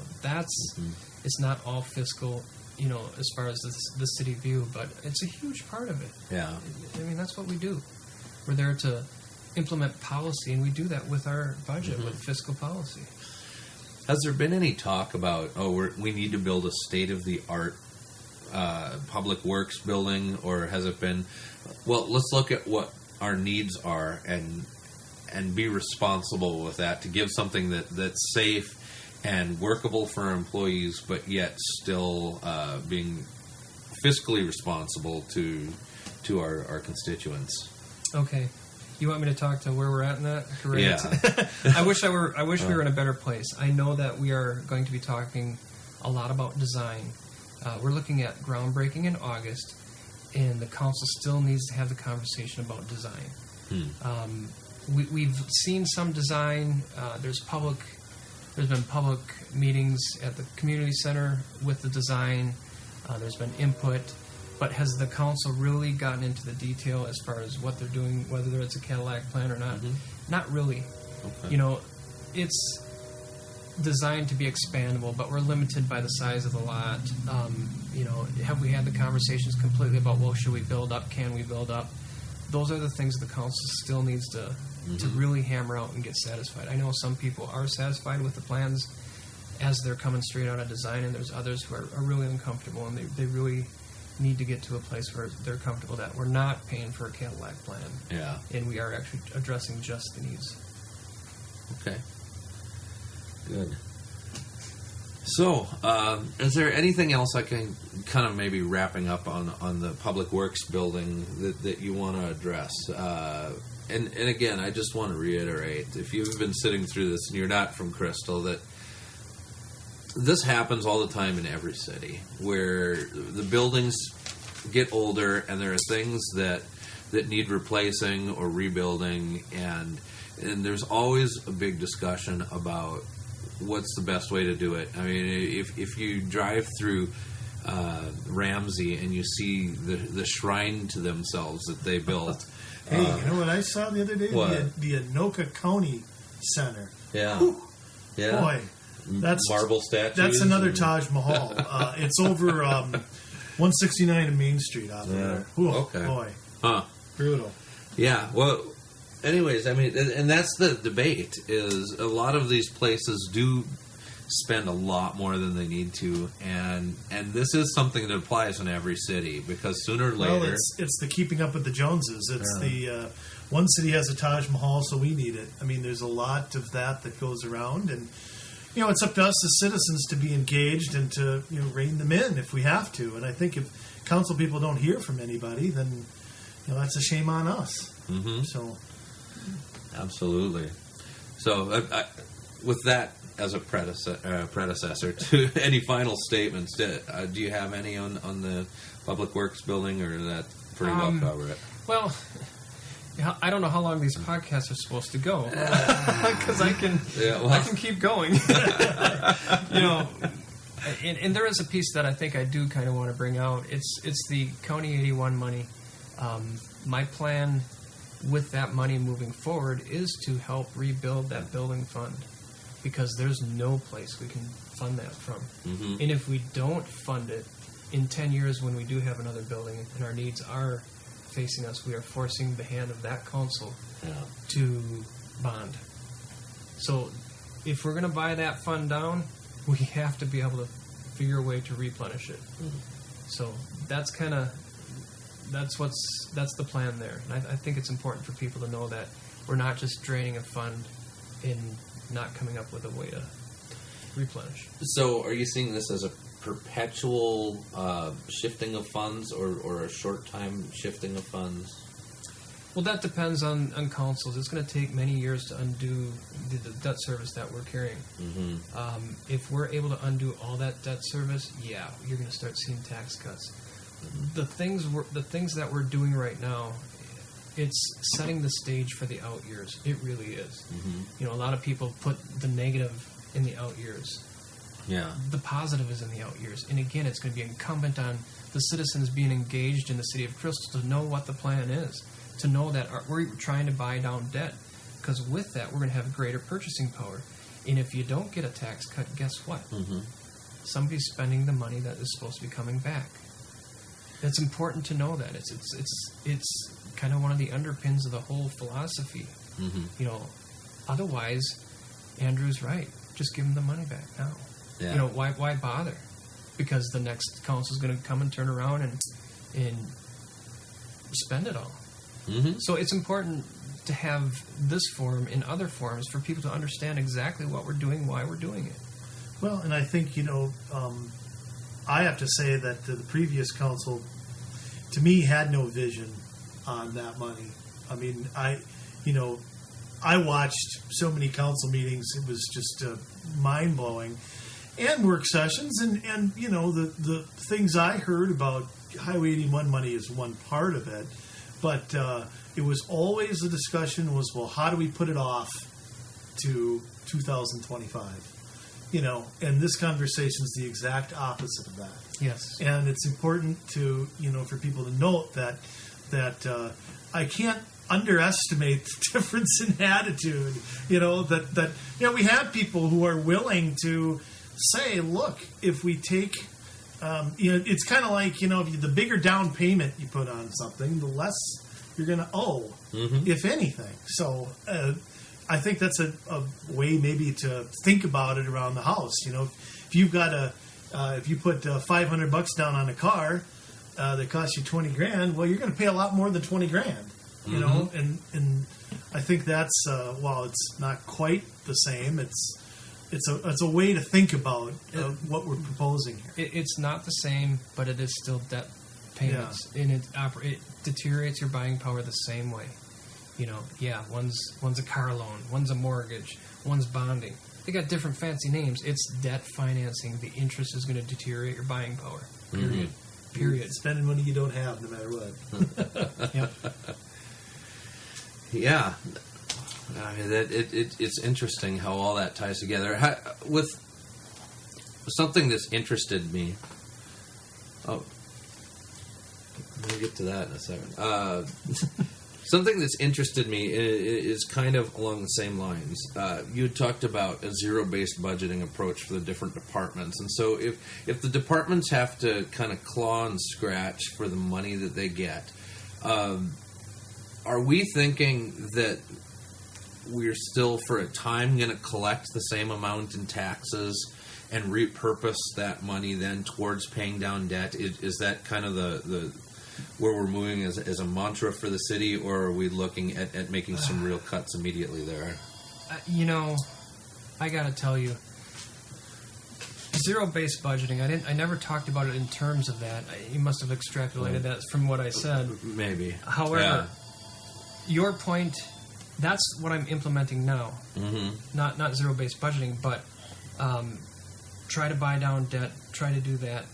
it's not all fiscal. You know, as far as the city view, but it's a huge part of it. Yeah. I mean, that's what we do. We're there to implement policy, and we do that with our budget, with fiscal policy. Has there been any talk about, we need to build a state-of-the-art public works building, or has it been, well, let's look at what our needs are and be responsible with that to give something that's safe and workable for our employees, but yet still being fiscally responsible to our constituents? Okay. You want me to talk to where we're at in that? Correct. Yeah. I wish we were in a better place. I know that we are going to be talking a lot about design. We're looking at groundbreaking in August, and the council still needs to have the conversation about design. We've seen some design. There's been public meetings at the community center with the design. There's been input. But has the council really gotten into the detail as far as what they're doing, whether it's a Cadillac plan or not? Not really. Okay. You know, it's designed to be expandable, but we're limited by the size of the lot. You know, have we had the conversations completely about, well, should we build up? Can we build up? Those are the things the council still needs to really hammer out and get satisfied. I know some people are satisfied with the plans as they're coming straight out of design, and there's others who are really uncomfortable, and they really need to get to a place where they're comfortable that we're not paying for a Cadillac plan. Yeah. And we are actually addressing just the needs. Okay. Good. So, is there anything else I can kind of maybe wrapping up on the Public Works building that you want to address? And again, I just want to reiterate, if you've been sitting through this and you're not from Crystal, that this happens all the time in every city, where the buildings get older and there are things that need replacing or rebuilding, and there's always a big discussion about what's the best way to do it. I mean, if you drive through Ramsey and you see the shrine to themselves that they built. Hey, you know what I saw the other day? What? The Anoka County Center. Yeah. Whew. Yeah. Boy, that's marble statues. That's another Taj Mahal. It's over 169 and Main Street out there. Whew, Okay. Boy, Huh. brutal. Yeah. Well, anyways, I mean, and that's the debate, is a lot of these places do spend a lot more than they need to, and this is something that applies in every city, because sooner or later... Well, it's the keeping up with the Joneses. It's the one city has a Taj Mahal, so we need it. I mean, there's a lot of that goes around, and you know, it's up to us as citizens to be engaged and to, you know, rein them in if we have to. And I think if council people don't hear from anybody, then, you know, that's a shame on us. Mm-hmm. So, absolutely. So, with that as a predecessor to any final statements, do you have any on the Public Works building, or that pretty well cover it? Well, I don't know how long these podcasts are supposed to go, because I can keep going. You know, and there is a piece that I think I do kind of want to bring out. It's the County 81 money. My plan with that money moving forward is to help rebuild that building fund, because there's no place we can fund that from. Mm-hmm. And if we don't fund it in 10 years, when we do have another building and our needs are facing us, we are forcing the hand of that council to bond. So if we're going to buy that fund down, we have to be able to figure a way to replenish it. Mm-hmm. So that's the plan there. And I think it's important for people to know that we're not just draining a fund and not coming up with a way to replenish. So are you seeing this as a perpetual shifting of funds, or a short time shifting of funds? Well, that depends on councils. It's going to take many years to undo the debt service that we're carrying. Mm-hmm. If we're able to undo all that debt service, yeah, you're going to start seeing tax cuts. The things that we're doing right now, it's setting the stage for the out years. It really is. Mm-hmm. You know, a lot of people put the negative in the out years. Yeah. The positive is in the out years. And again, it's going to be incumbent on the citizens being engaged in the city of Crystal to know what the plan is, to know that we're trying to buy down debt. Because with that, we're going to have greater purchasing power. And if you don't get a tax cut, guess what? Mm-hmm. Somebody's spending the money that is supposed to be coming back. It's important to know that. It's kind of one of the underpins of the whole philosophy. Mm-hmm. You know, otherwise, Andrew's right. Just give them the money back now. Yeah. You know, why bother? Because the next council is going to come and turn around and spend it all. Mm-hmm. So it's important to have this forum and other forums for people to understand exactly what we're doing, why we're doing it. Well, and I think, I have to say that the previous council, to me, had no vision on that money. I mean, I watched so many council meetings, it was just mind-blowing. And work sessions, and the things I heard about Highway 81 money is one part of it, but it was always the discussion was, well, how do we put it off to 2025? And this conversation is the exact opposite of that. Yes. And it's important to, for people to note that I can't underestimate the difference in attitude. That we have people who are willing to say, look, if we take, it's kind of like, the bigger down payment you put on something, the less you're going to owe, if anything. So I think that's a way maybe to think about it around the house. If you've got if you put $500 down on a car that costs you $20,000, well, you're going to pay a lot more than $20,000. And I think that's while it's not quite the same, it's a way to think about what we're proposing here. It's not the same, but it is still debt payments, and it deteriorates your buying power the same way. One's a car loan, one's a mortgage, one's bonding. They got different fancy names. It's debt financing. The interest is going to deteriorate your buying power. Period. Period. Spending money you don't have, no matter what. Yep. Yeah. It's interesting how all that ties together. With something that's interested me. Oh, I'm going to get to that in a second. Something that's interested me is kind of along the same lines. You had talked about a zero-based budgeting approach for the different departments. And so if the departments have to kind of claw and scratch for the money that they get, are we thinking that we're still for a time going to collect the same amount in taxes and repurpose that money then towards paying down debt? Is that kind of the where we're moving as a mantra for the city, or are we looking at making some real cuts immediately there? I got to tell you, zero-based budgeting. I never talked about it in terms of that. You must have extrapolated that from what I said. Maybe. However, your point. That's what I'm implementing now. Mm-hmm. Not zero-based budgeting, but try to buy down debt. Try to do that.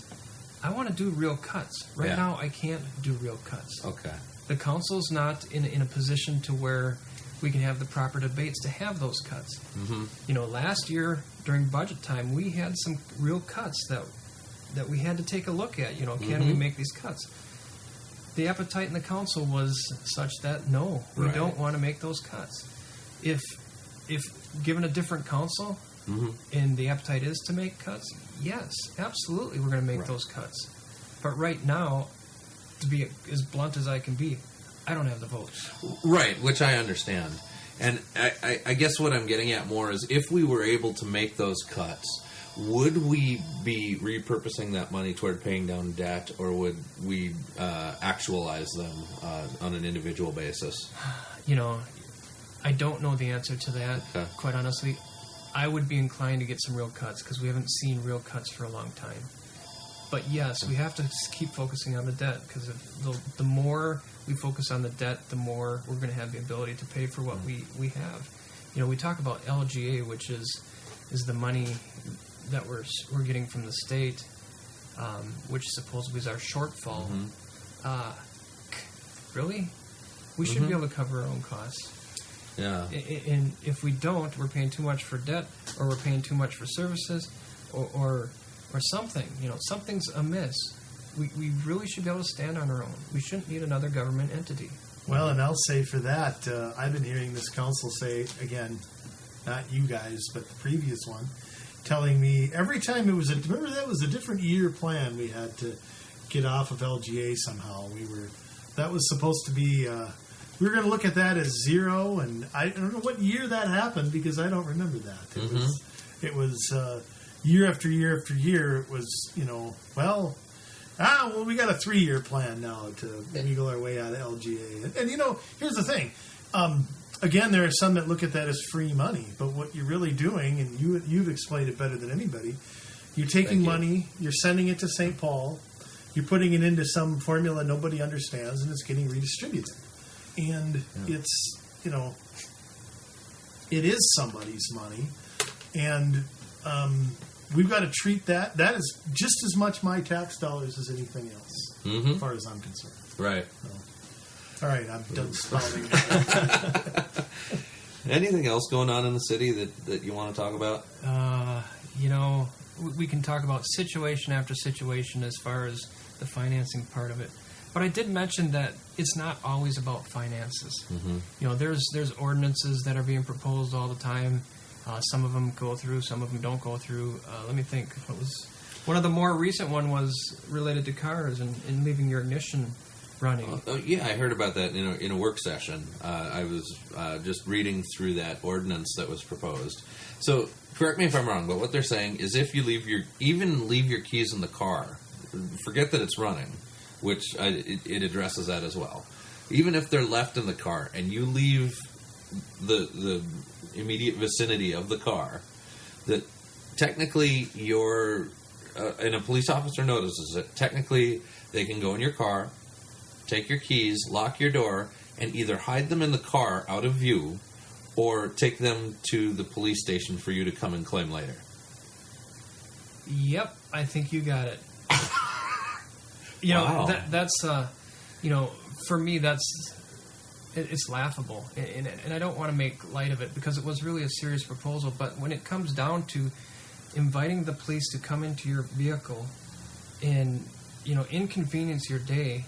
I want to do real cuts. Right now, I can't do real cuts. Okay. The council's not in a position to where we can have the proper debates to have those cuts. Mm-hmm. Last year during budget time, we had some real cuts that we had to take a look at. Can we make these cuts? The appetite in the council was such that no, we don't want to make those cuts. If given a different council, and the appetite is to make cuts, yes, absolutely, we're going to make those cuts. But right now, to be as blunt as I can be, I don't have the votes. Right, which I understand. And I guess what I'm getting at more is if we were able to make those cuts, would we be repurposing that money toward paying down debt, or would we actualize them on an individual basis? I don't know the answer to that, quite honestly. I would be inclined to get some real cuts because we haven't seen real cuts for a long time. But yes, we have to keep focusing on the debt because the more we focus on the debt, the more we're going to have the ability to pay for what we have. We talk about LGA, which is the money that we're getting from the state, which supposedly is our shortfall. Really? We should be able to cover our own costs. Yeah. And if we don't, we're paying too much for debt, or we're paying too much for services, or something. Something's amiss. We really should be able to stand on our own. We shouldn't need another government entity. Well, and I'll say for that, I've been hearing this council say, again, not you guys, but the previous one, telling me every time remember that was a different year plan we had to get off of LGA somehow. That was supposed to be, we were going to look at that as zero, and I don't know what year that happened because I don't remember that. It was year after year after year. It was, we got a 3-year plan now to wiggle our way out of LGA. And here's the thing. Again, there are some that look at that as free money, but what you're really doing, and you've explained it better than anybody, you're taking money, you're sending it to St. Paul, you're putting it into some formula nobody understands, and it's getting redistributed. And it's, it is somebody's money, and we've got to treat that is just as much my tax dollars as anything else, as far as I'm concerned. Right. All right, I'm done spouting. Anything else going on in the city that you want to talk about? We can talk about situation after situation as far as the financing part of it. But I did mention that it's not always about finances. There's ordinances that are being proposed all the time. Some of them go through, some of them don't go through. Let me think. What was one of the more recent one was related to cars and leaving your ignition running. Yeah, I heard about that in a work session. I was just reading through that ordinance that was proposed. So, correct me if I'm wrong, but what they're saying is if you leave your keys in the car, forget that it's running, which it addresses that as well. Even if they're left in the car and you leave the immediate vicinity of the car, that technically and a police officer notices it, technically they can go in your car, take your keys, lock your door, and either hide them in the car out of view or take them to the police station for you to come and claim later. Yep, I think you got it. Wow. That's for me, it's laughable, and I don't want to make light of it because it was really a serious proposal. But when it comes down to inviting the police to come into your vehicle and inconvenience your day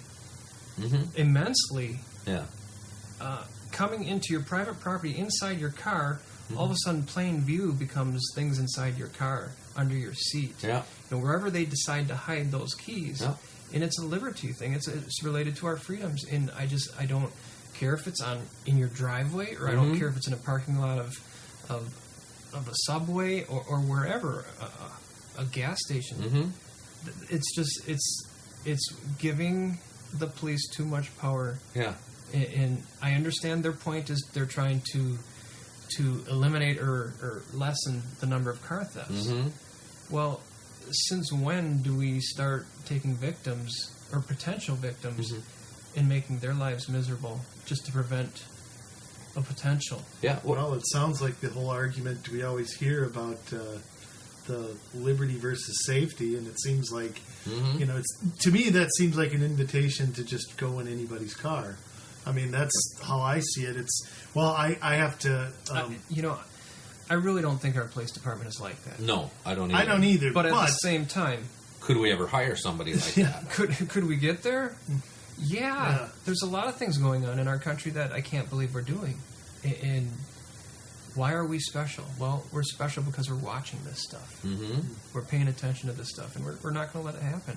immensely, coming into your private property inside your car, all of a sudden plain view becomes things inside your car, under your seat, wherever they decide to hide those keys. And it's a liberty thing. It's related to our freedoms, and I don't care if it's in your driveway, or I don't care if it's in a parking lot of a subway or wherever, a gas station. It's giving the police too much power. And I understand their point is they're trying to eliminate or lessen the number of car thefts. Well, since when do we start taking victims or potential victims and making their lives miserable just to prevent a potential? Well, it sounds like the whole argument we always hear about the liberty versus safety, and it seems like to me that seems like an invitation to just go in anybody's car. I mean, that's how I see it. I have to. I really don't think our police department is like that. No, I don't either. I don't either. But at the same time, could we ever hire somebody like that? Could we get there? Yeah. There's a lot of things going on in our country that I can't believe we're doing. And why are we special? Well, we're special because we're watching this stuff. We're paying attention to this stuff, and we're not going to let it happen.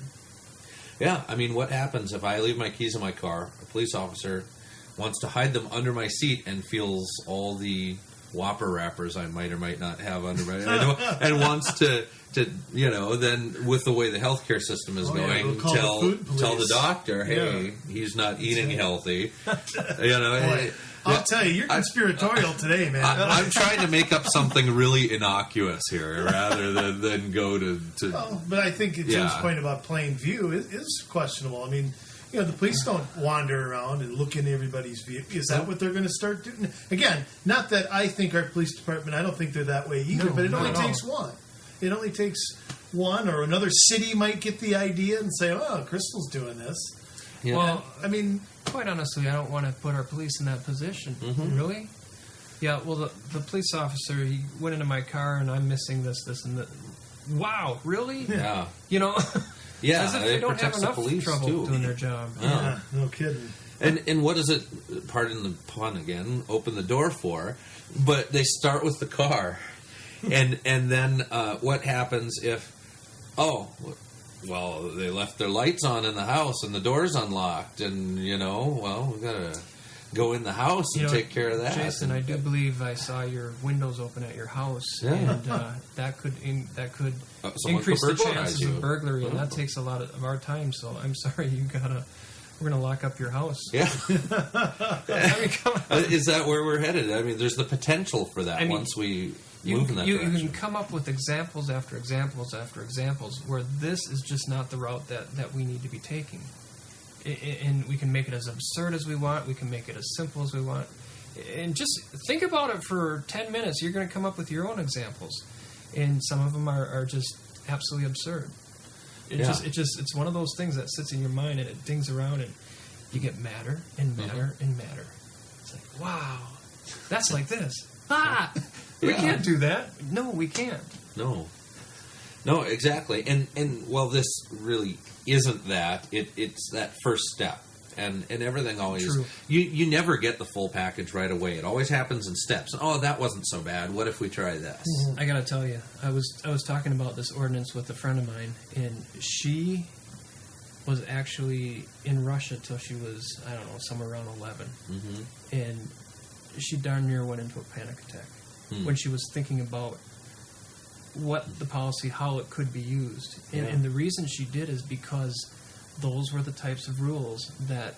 Yeah, I mean, what happens if I leave my keys in my car, a police officer wants to hide them under my seat and feels all the Whopper wrappers I might or might not have under my and wants to then with the way the healthcare system is going, tell the doctor, hey, he's not eating healthy. I'll tell you, you're conspiratorial today, man. I'm trying to make up something really innocuous here rather than go to. But I think Jim's point about plain view is questionable. I mean, the police don't wander around and look into everybody's view. Is that what they're going to start doing? Again, not that I think our police department, I don't think they're that way either, but it only takes one. It only takes one, or another city might get the idea and say, oh, Crystal's doing this. Yeah. Well, I mean, quite honestly, I don't want to put our police in that position. Really? Yeah, well, the police officer, he went into my car, and I'm missing this, and wow, really? Yeah. You know, Yeah, as if they it don't have protects the enough police, trouble too. doing their job. Yeah, no kidding. And what does it, pardon the pun again, open the door for? But they start with the car. And then what happens if, well, they left their lights on in the house and the door's unlocked, and, we got to go in the house and take care of that. Jason, I do believe I saw your windows open at your house, Yeah. and that could Someone increase could the burglarize chances you. of burglary, and that takes a lot of our time. So I'm sorry, we're gonna lock up your house. Yeah. I mean, come on. Is that where we're headed? I mean, there's the potential for that once we move in that you direction. can come up with examples after examples after examples where this is just not the route that we need to be taking. And we can make it as absurd as we want. We can make it as simple as we want. And just think about it for 10 minutes. You're going to come up with your own examples. And some of them are just absolutely absurd. It's one of those things that sits in your mind and it dings around and you get madder and madder and madder. It's like, wow, that's like this. Ah! We can't do that. No, we can't. No, exactly. And well, this really isn't that. It's that first step. And everything always... True. You never get the full package right away. It always happens in steps. Oh, that wasn't so bad. What if we try this? I gotta tell you, I was talking about this ordinance with a friend of mine, and she was actually in Russia till she was, I don't know, somewhere around 11. Mm-hmm. And she darn near went into a panic attack when she was thinking about what the policy, how it could be used. And the reason she did is because those were the types of rules that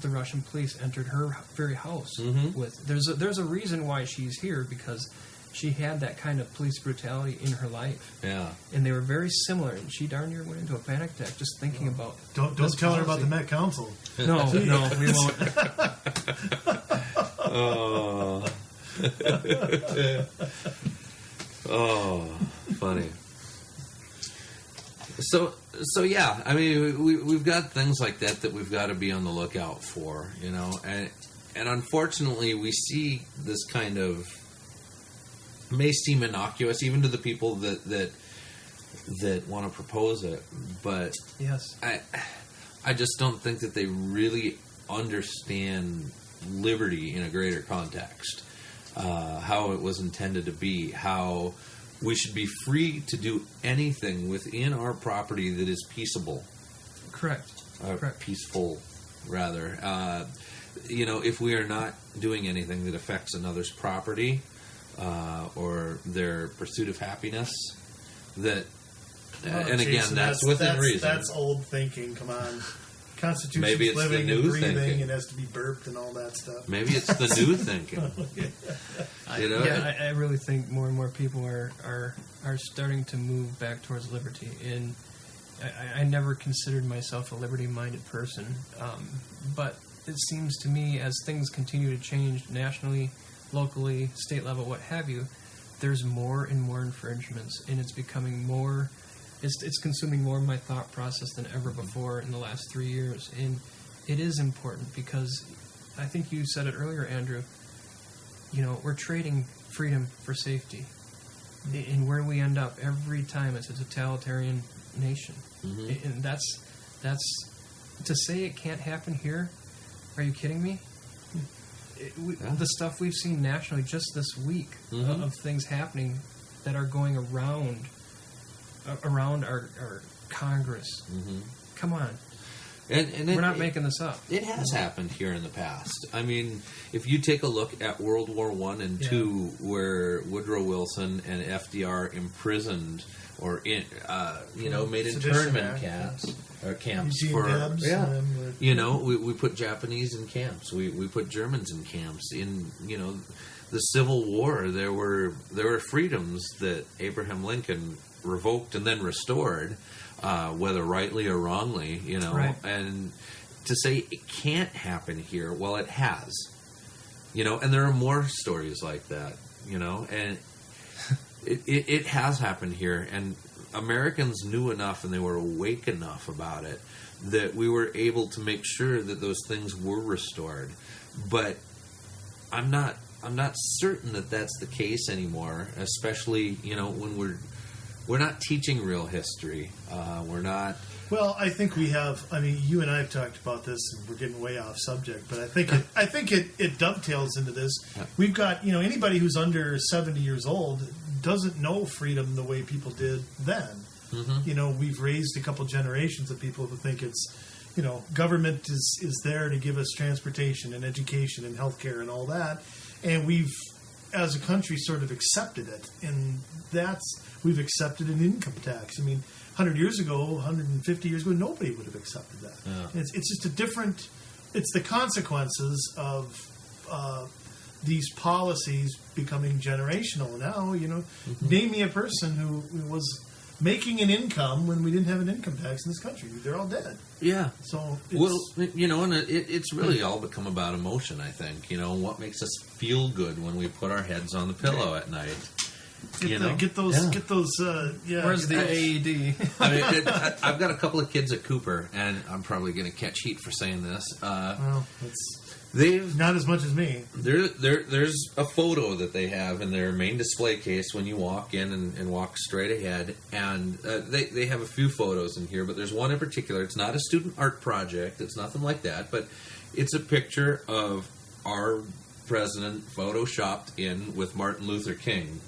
the Russian police entered her very house with. There's a reason why she's here, because she had that kind of police brutality in her life. Yeah. And they were very similar, and she darn near went into a panic attack just thinking about Don't this tell her about policy. the Met Council. No, we won't. Oh, funny. So yeah, I mean, we've got things like that we've got to be on the lookout for, and unfortunately we see this kind of, may seem innocuous even to the people that want to propose it, but Yes. I just don't think that they really understand liberty in a greater context, how it was intended to be, how we should be free to do anything within our property that is peaceable. Correct. Correct. Peaceful, rather. If we are not doing anything that affects another's property or their pursuit of happiness, that, and again, Jason, that's within reason. That's old thinking. Come on. Constitution's Maybe it's the living new and breathing thinking. and has to be burped and all that stuff. Maybe it's the new thinking. I really think more and more people are starting to move back towards liberty. And I never considered myself a liberty-minded person, but it seems to me as things continue to change nationally, locally, state level, what have you, there's more and more infringements, and it's becoming more. It's consuming more of my thought process than ever before in the last 3 years, and it is important because I think you said it earlier, Andrew. We're trading freedom for safety, and where we end up every time it's a totalitarian nation, and that's to say it can't happen here. Are you kidding me? The stuff we've seen nationally just this week of things happening that are going around our Congress. Come on. And We're not making this up. It has happened here in the past. I mean, if you take a look at World War I and II, where Woodrow Wilson and FDR imprisoned or made internment camps Eugene for Debs, we put Japanese in camps. We put Germans in camps. In the Civil War, there were freedoms that Abraham Lincoln revoked and then restored, whether rightly or wrongly, Right. And to say it can't happen here, well, it has, and there are more stories like that, and it has happened here, and Americans knew enough and they were awake enough about it that we were able to make sure that those things were restored. But I'm not certain that that's the case anymore, especially, when we're we're not teaching real history. We're not. Well, I think we have. I mean, you and I have talked about this, and we're getting way off subject. But I think it dovetails into this. We've got anybody who's under 70 years old doesn't know freedom the way people did then. We've raised a couple generations of people who think it's government is there to give us transportation and education and healthcare and all that, and we've as a country sort of accepted it, and we've accepted an income tax. I mean, 100 years ago, 150 years ago, nobody would have accepted that. Yeah. It's just a different. It's the consequences of these policies becoming generational. Now, name me a person who was making an income when we didn't have an income tax in this country. They're all dead. Yeah. So, and it's really all become about emotion, I think. What makes us feel good when we put our heads on the pillow at night. Get those. Where's the AED? I mean, I've got a couple of kids at Cooper, and I'm probably going to catch heat for saying this. Well, it's They've not as much as me. There's a photo that they have in their main display case when you walk in and walk straight ahead, and they have a few photos in here, but there's one in particular. It's not a student art project. It's nothing like that, but it's a picture of our president photoshopped in with Martin Luther King,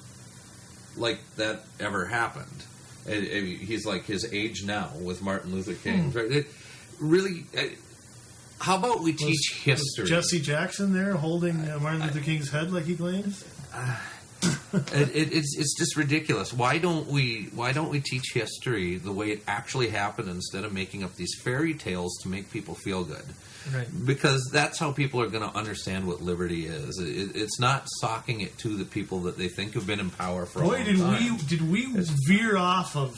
like that ever happened. He's like his age now with Martin Luther King. It really. How about we teach history? Jesse Jackson there holding Martin Luther King's head like he claims? It's just ridiculous. Why don't we teach history the way it actually happened instead of making up these fairy tales to make people feel good? Right. Because that's how people are going to understand what liberty is. It's not socking it to the people that they think have been in power for a long time. Did we veer off of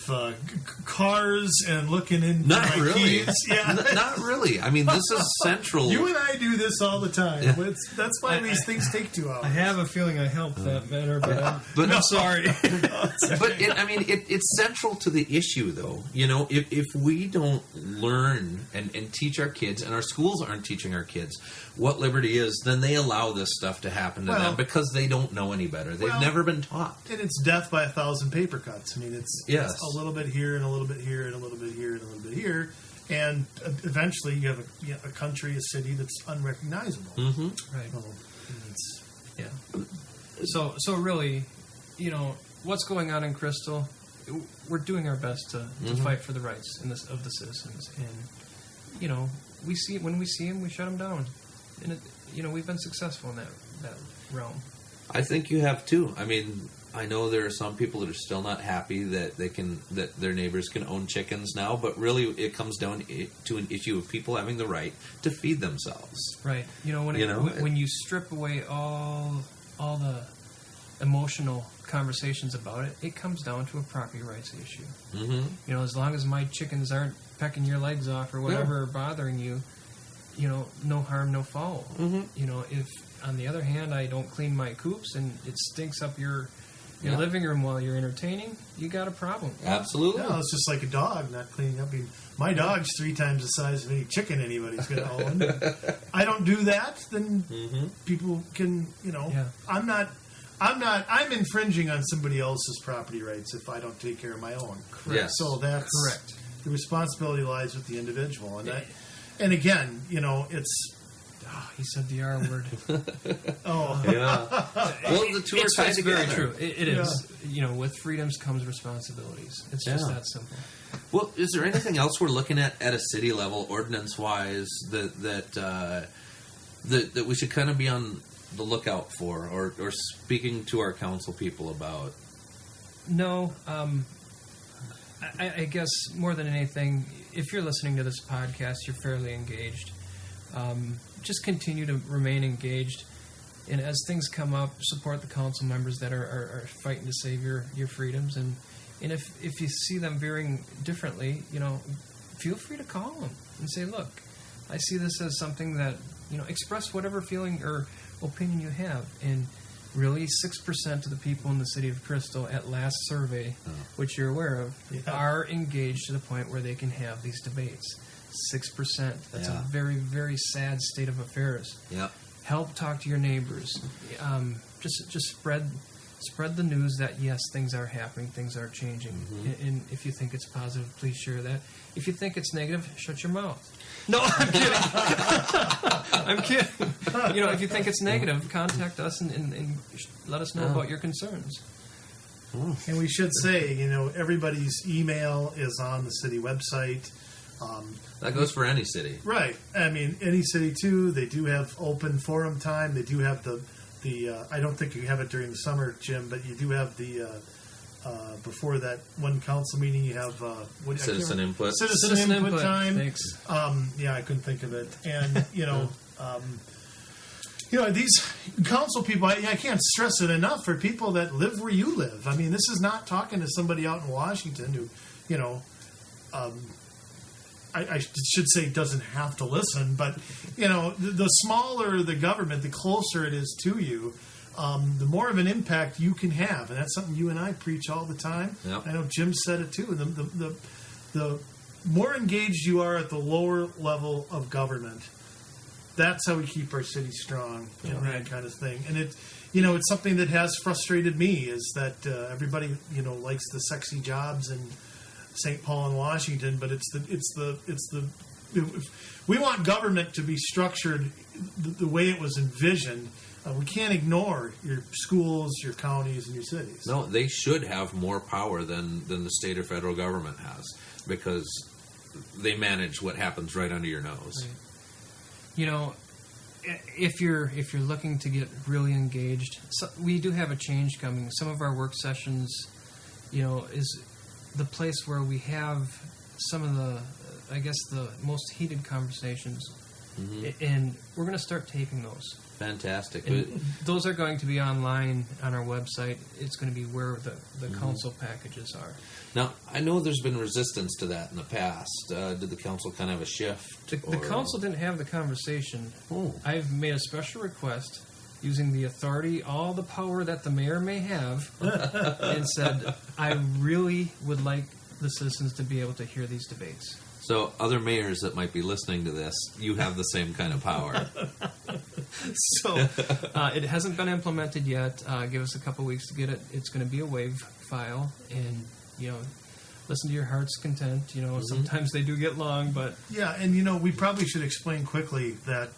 cars and looking into Not my really. keys? Yeah. Not really. I mean, this is central. You and I do this all the time. Yeah. That's why these things take 2 hours. I have a feeling I helped that matter, but I'm sorry. But it's central to the issue, though. If we don't learn and teach our kids, and our schools aren't teaching our kids what liberty is, then they allow this stuff to happen to them because they don't know any better. They've never been taught. And it's death by 1,000 paper cuts. I mean, it's a little bit here and a little bit here and a little bit here and a little bit here. And eventually you have a country, a city that's unrecognizable. Mm-hmm. Right. So, So really, what's going on in Crystal? We're doing our best to fight for the rights of the citizens, and when we see them, we shut them down, and we've been successful in that realm. I think you have too. I mean, I know there are some people that are still not happy that their neighbors can own chickens now, but really it comes down to an issue of people having the right to feed themselves. Right. When you strip away all the emotional conversations about it, it comes down to a property rights issue. Mm-hmm. As long as my chickens aren't pecking your legs off or whatever, or bothering you, no harm, no foul. Mm-hmm. If on the other hand I don't clean my coops and it stinks up your living room while you're entertaining, you got a problem. Absolutely. No, it's just like a dog not cleaning up. I mean, my dog's 3 times the size of any chicken anybody's going to own. I don't do that, then people can, I'm infringing on somebody else's property rights if I don't take care of my own. Correct. Yes. So that's correct. The responsibility lies with the individual. And again, it's... Oh, he said the R word. Oh. Yeah. Well, the two are tied together. Very true. It is. With freedoms comes responsibilities. It's just that simple. Well, is there anything else we're looking at a city level, ordinance-wise, that we should kind of be on the lookout for, or speaking to our council people about? No. I guess more than anything, if you're listening to this podcast, you're fairly engaged. Just continue to remain engaged, and as things come up, support the council members that are fighting to save your freedoms. And if you see them veering differently, feel free to call them and say, look, I see this as something that, express whatever feeling or opinion you have. And really, 6% of the people in the city of Crystal at last survey, which you're aware of, are engaged to the point where they can have these debates. 6%. That's a very, very sad state of affairs. Yep. Help talk to your neighbors. Just spread spread the news that yes, things are happening, things are changing, and if you think it's positive, please share that. If you think it's negative, shut your mouth. No, I'm kidding. I'm kidding. You know, if you think it's negative, contact us and let us know about your concerns. And we should say, you know, everybody's email is on the city website. That goes for any city. Right. I mean, any city too. They do have open forum time. They do have the I don't think you have it during the summer, Jim, but you do have the before that one council meeting. You have Citizen input. Citizen input time. Thanks. Yeah, I couldn't think of it. And you know, these council people. I can't stress it enough for people that live where you live. I mean, this is not talking to somebody out in Washington who, you know. I should say doesn't have to listen, but you know, the smaller the government, the closer it is to you, the more of an impact you can have, and that's something you and I preach all the time. Yep. I know Jim said it too. The more engaged you are at the lower level of government, that's how we keep our city strong, and that kind of thing. And it's something that has frustrated me is that everybody likes the sexy jobs and St. Paul and Washington, but we want government to be structured the way it was envisioned. We can't ignore your schools, your counties, and your cities. No, they should have more power than the state or federal government has, because they manage what happens right under your nose. Right. You know, if you're looking to get really engaged, we do have a change coming. Some of our work sessions, is the place where we have some of the most heated conversations, and we're going to start taping those. Fantastic. And those are going to be online on our website. It's going to be where the council packages are. Now, I know there's been resistance to that in the past. Did the council kind of have a shift? The council didn't have the conversation. Oh. I've made a special request using the authority, all the power that the mayor may have, and said, I really would like the citizens to be able to hear these debates. So, other mayors that might be listening to this, you have the same kind of power. So, it hasn't been implemented yet. Give us a couple weeks to get it. It's going to be a WAV file, and, listen to your heart's content. Sometimes they do get long, but... Yeah, and, we probably should explain quickly that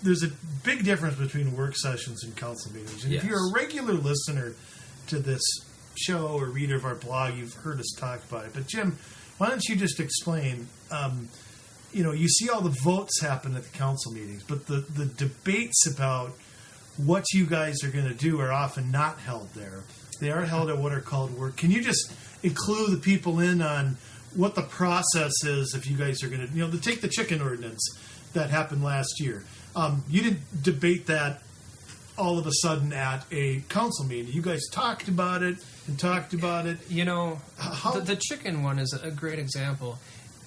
there's a big difference between work sessions and council meetings. And Yes. if you're a regular listener to this show or reader of our blog, you've heard us talk about it. But Jim, why don't you just explain? You see all the votes happen at the council meetings, but the debates about what you guys are going to do are often not held there. They are held at what are called work. Can you just include the people in on what the process is if you guys are going to, take the chicken ordinance that happened last year? You didn't debate that all of a sudden at a council meeting. You guys talked about it. The chicken one is a great example.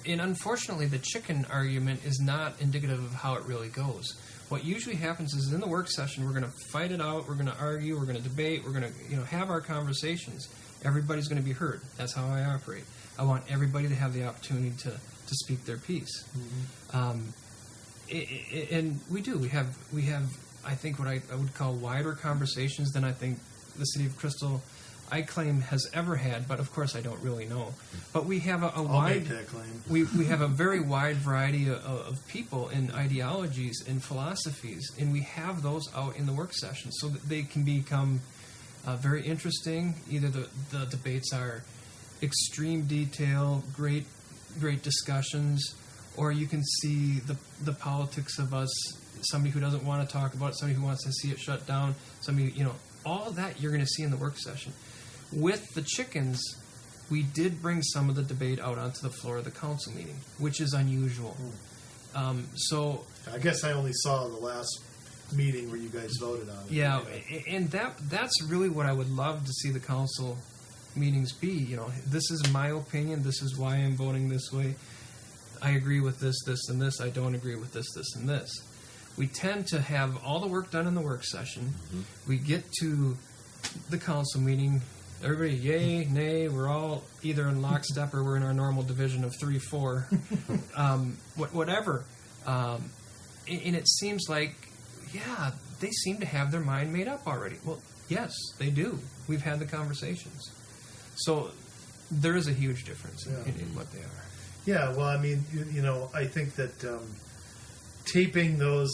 And unfortunately, the chicken argument is not indicative of how it really goes. What usually happens is in the work session, we're going to fight it out, we're going to argue, we're going to debate, we're going to have our conversations. Everybody's going to be heard. That's how I operate. I want everybody to have the opportunity to speak their piece. And we do. We have. I think what I would call wider conversations than I think the city of Crystal, I claim, has ever had. But of course, I don't really know. But we have a wide. Make that claim. We have a very wide variety of people and ideologies and philosophies, and we have those out in the work session so that they can become very interesting. Either the debates are extreme detail, great discussions, or you can see the politics of us, somebody who doesn't want to talk about it, somebody who wants to see it shut down, somebody, all of that you're going to see in the work session. With the chickens, we did bring some of the debate out onto the floor of the council meeting, which is unusual. So I guess I only saw the last meeting where you guys voted on it. Yeah, and that's really what I would love to see the council meetings be. This is my opinion. This is why I'm voting this way. I agree with this, and this. I don't agree with this, and this. We tend to have all the work done in the work session. We get to the council meeting. Everybody, yay, nay. We're all either in lockstep or we're in our normal division of 3-4. Whatever. And it seems like, they seem to have their mind made up already. Well, yes, they do. We've had the conversations. So there is a huge difference in what they are. Yeah, well, I mean, I think that taping those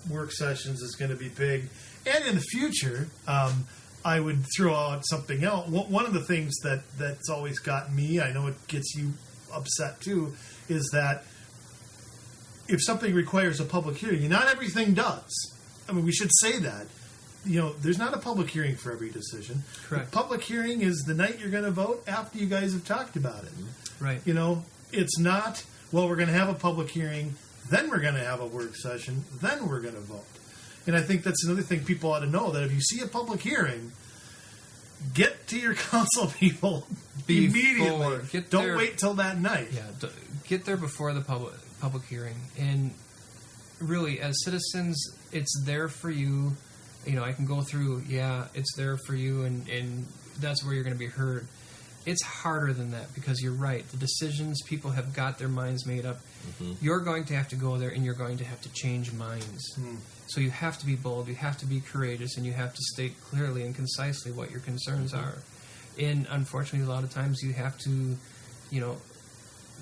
work sessions is going to be big. And in the future, I would throw out something else. One of the things that's always gotten me, I know it gets you upset too, is that if something requires a public hearing, not everything does. I mean, we should say that. There's not a public hearing for every decision. Correct. The public hearing is the night you're going to vote after you guys have talked about it. Right. It's not, well, we're going to have a public hearing, then we're going to have a work session, then we're going to vote. And I think that's another thing people ought to know, that if you see a public hearing, get to your council people immediately. Don't wait till that night. Yeah, get there before the public hearing. And really, as citizens, it's there for you. I can go through, it's there for you, and that's where you're going to be heard. It's harder than that, because you're right. The decisions, people have got their minds made up. Mm-hmm. You're going to have to go there, and you're going to have to change minds. So you have to be bold, you have to be courageous, and you have to state clearly and concisely what your concerns are. And unfortunately, a lot of times you have to,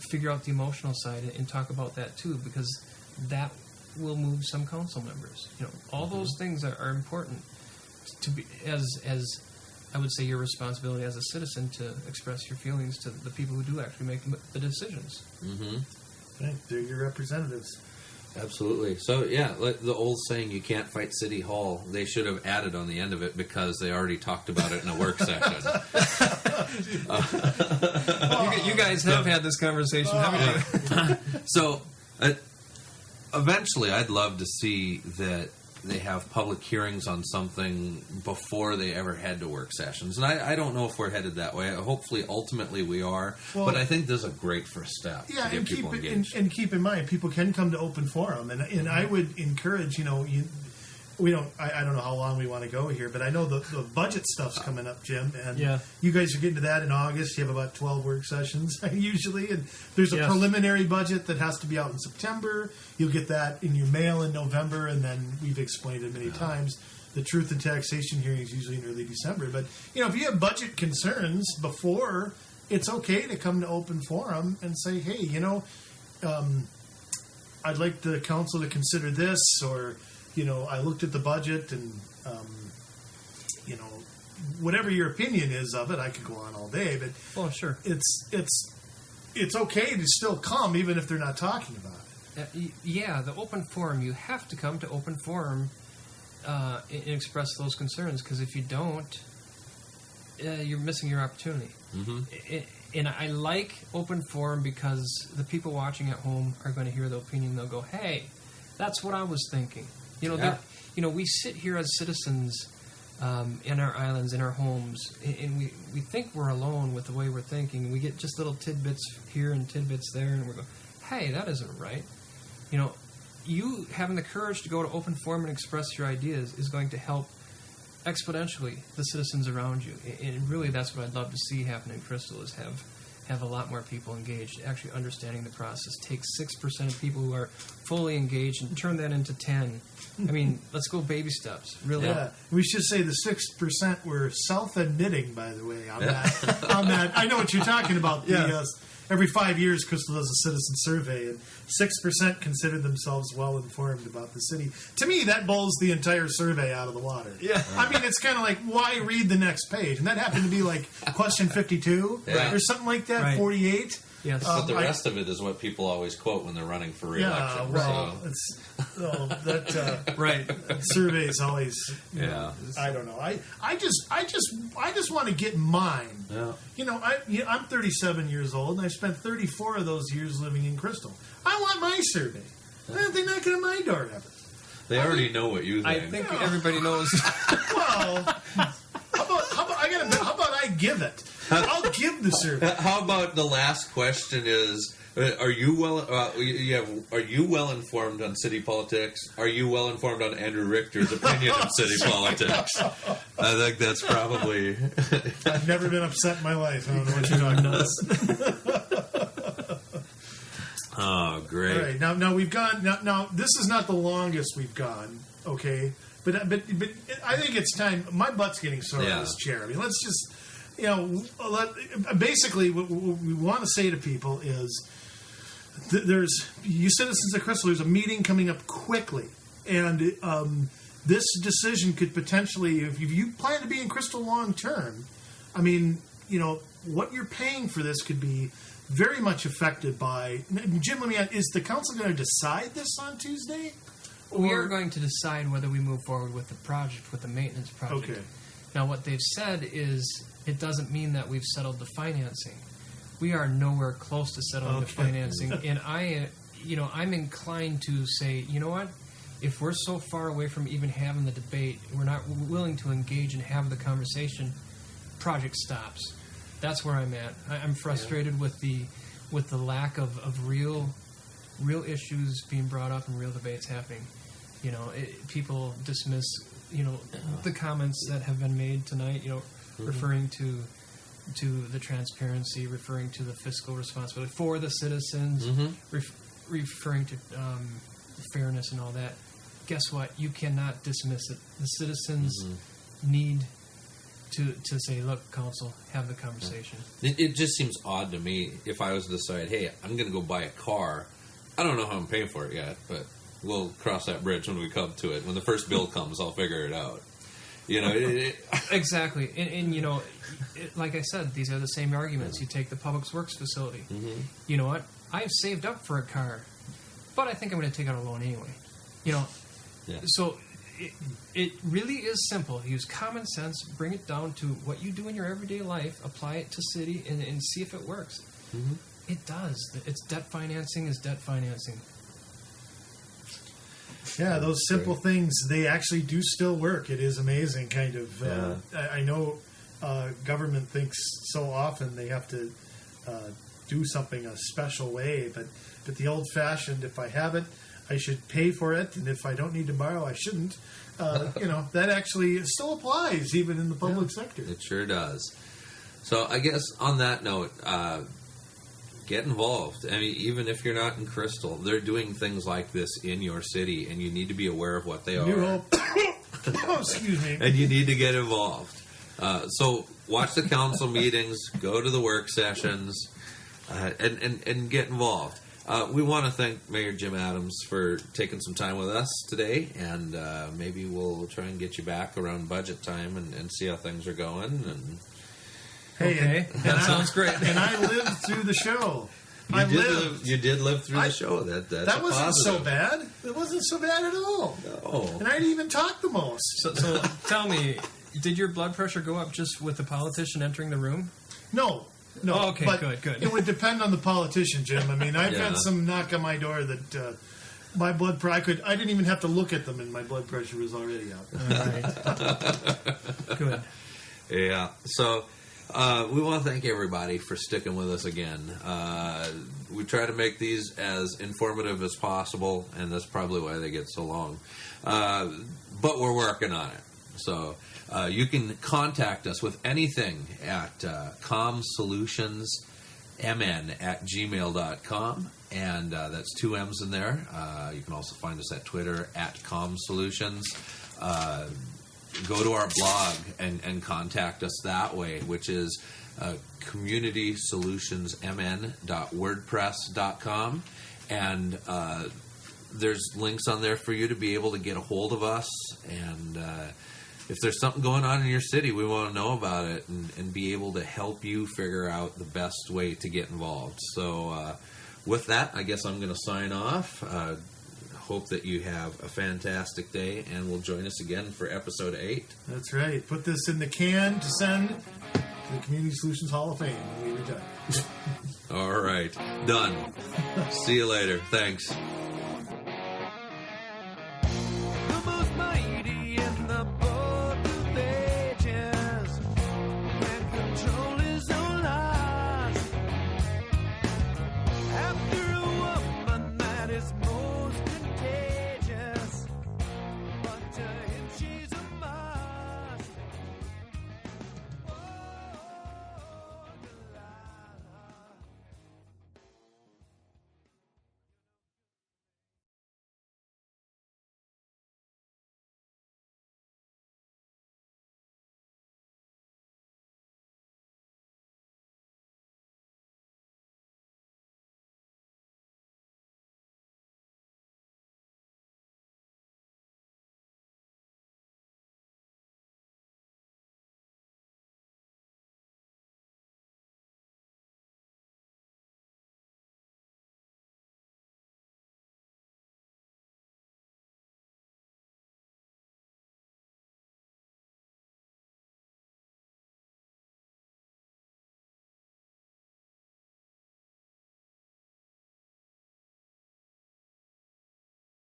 figure out the emotional side and talk about that too, because that will move some council members. All those things are important to be, as I would say, your responsibility as a citizen to express your feelings to the people who do actually make the decisions. Mm-hmm. Okay, they're your representatives. Absolutely. So, like the old saying, you can't fight City Hall, they should have added on the end of it, because they already talked about it in a work session. You guys have had this conversation, haven't you? So, eventually, I'd love to see that they have public hearings on something before they ever head to work sessions. And I don't know if we're headed that way. Hopefully, ultimately, we are. Well, but I think this is a great first step to get people engaged. And keep in mind, people can come to open forum. And I would encourage, I don't know how long we want to go here, but I know the budget stuff's coming up, Jim. And you guys are getting to that in August. You have about 12 work sessions usually. And there's a preliminary budget that has to be out in September. You'll get that in your mail in November. And then we've explained it many times. The truth and taxation hearing is usually in early December. But, if you have budget concerns before, it's okay to come to open forum and say, hey, I'd like the council to consider this, or I looked at the budget and, whatever your opinion is of it, I could go on all day, but sure. It's okay to still come even if they're not talking about it. The open forum, you have to come to open forum and express those concerns, because if you don't, you're missing your opportunity. Mm-hmm. And I like open forum because the people watching at home are going to hear the opinion. They'll go, hey, that's what I was thinking. We sit here as citizens in our islands, in our homes, and we think we're alone with the way we're thinking. We get just little tidbits here and tidbits there, and we go, hey, that isn't right. You having the courage to go to open forum and express your ideas is going to help exponentially the citizens around you. And really, that's what I'd love to see happen in Crystal, is have a lot more people engaged, actually understanding the process. Take 6% of people who are fully engaged and turn that into 10. I mean, let's go baby steps, really. Yeah, we should say the 6% were self-admitting, by the way, on that. I know what you're talking about. Every 5 years, Crystal does a citizen survey, and 6% consider themselves well-informed about the city. To me, that blows the entire survey out of the water. Yeah. I mean, it's kind of like, why read the next page? And that happened to be like question 52 or something like that, right. 48. Yes. But the rest of it is what people always quote when they're running for re-election. Right. Survey is always. Yeah. I don't know. I just want to get mine. Yeah. I'm 37 years old, and I spent 34 of those years living in Crystal. I want my survey. They're knocking on my door ever. They already know what you think. I think everybody knows. Well, how about I give it? I'll give the survey. How about the last question is: Are you well informed on city politics? Are you well informed on Andrew Richter's opinion of city politics? I think that's probably. I've never been upset in my life. I don't know what you're talking about. Oh, great! All right, now we've gone. Now this is not the longest we've gone. okay? But I think it's time. My butt's getting sore Yeah. in this chair. I mean, let's just, basically what we want to say to people is there's, you citizens of Crystal, there's a meeting coming up quickly. And this decision could potentially, if you plan to be in Crystal long term, I mean, what you're paying for this could be very much affected by. Jim, let me ask, is the council going to decide this on Tuesday? We are going to decide whether we move forward with the project, with the maintenance project. Okay. Now, what they've said is it doesn't mean that we've settled the financing. We are nowhere close to settling the Okay. financing, and I'm inclined to say, you know what? If we're so far away from even having the debate, we're not willing to engage and have the conversation, project stops. That's where I'm at. I'm frustrated with the lack of real issues being brought up and real debates happening. People dismiss the comments that have been made tonight. Referring to the transparency, referring to the fiscal responsibility for the citizens, referring to fairness and all that. Guess what? You cannot dismiss it. The citizens need to say, look, council, have the conversation. It just seems odd to me if I was to decide, hey, I'm going to go buy a car. I don't know how I'm paying for it yet, but we'll cross that bridge when we come to it. When the first bill comes, I'll figure it out. Exactly. And like I said, these are the same arguments. You take the Public Works facility. You know what? I've saved up for a car, but I think I'm going to take out a loan anyway. So it really is simple. Use common sense, bring it down to what you do in your everyday life, apply it to city, and see if it works. It does. It's debt financing is debt financing. Yeah, those simple things, they actually do still work. It is amazing, kind of. I know government thinks so often they have to do something a special way, but the old-fashioned, if I have it, I should pay for it, and if I don't need to borrow, I shouldn't. That actually still applies, even in the public sector. It sure does. So I guess on that note, get involved. I mean, even if you're not in Crystal, they're doing things like this in your city, and you need to be aware of what they are. New Hope. Oh, excuse me. And you need to get involved. So watch the council meetings, go to the work sessions, and get involved. We want to thank Mayor Jim Adams for taking some time with us today, and maybe we'll try and get you back around budget time and see how things are going. And Hey, Okay, that sounds great. And I lived through the show. you did live through the show. That's That wasn't positive. so bad. It wasn't so bad at all. No. And I didn't even talk the most. So tell me, did your blood pressure go up just with the politician entering the room? No. Oh, okay, but good. It would depend on the politician, Jim. I mean, I've Yeah. had some knock on my door that my blood pressure. I didn't even have to look at them, and my blood pressure was already up. All right. Good. Yeah. So we want to thank everybody for sticking with us again. We try to make these as informative as possible, and that's probably why they get so long. But we're working on it. So you can contact us with anything at comsolutionsmn@gmail.com, and that's 2 M's in there. You can also find us at Twitter at comsolutions. Go to our blog and contact us that way, which is communitysolutionsmn.wordpress.com, and there's links on there for you to be able to get a hold of us, and if there's something going on in your city, we want to know about it and be able to help you figure out the best way to get involved. So with that, I guess I'm going to sign off. Hope that you have a fantastic day, and will join us again for episode 8. That's right. Put this in the can to send to the Community Solutions Hall of Fame when we retire. All right. Done. See you later. Thanks.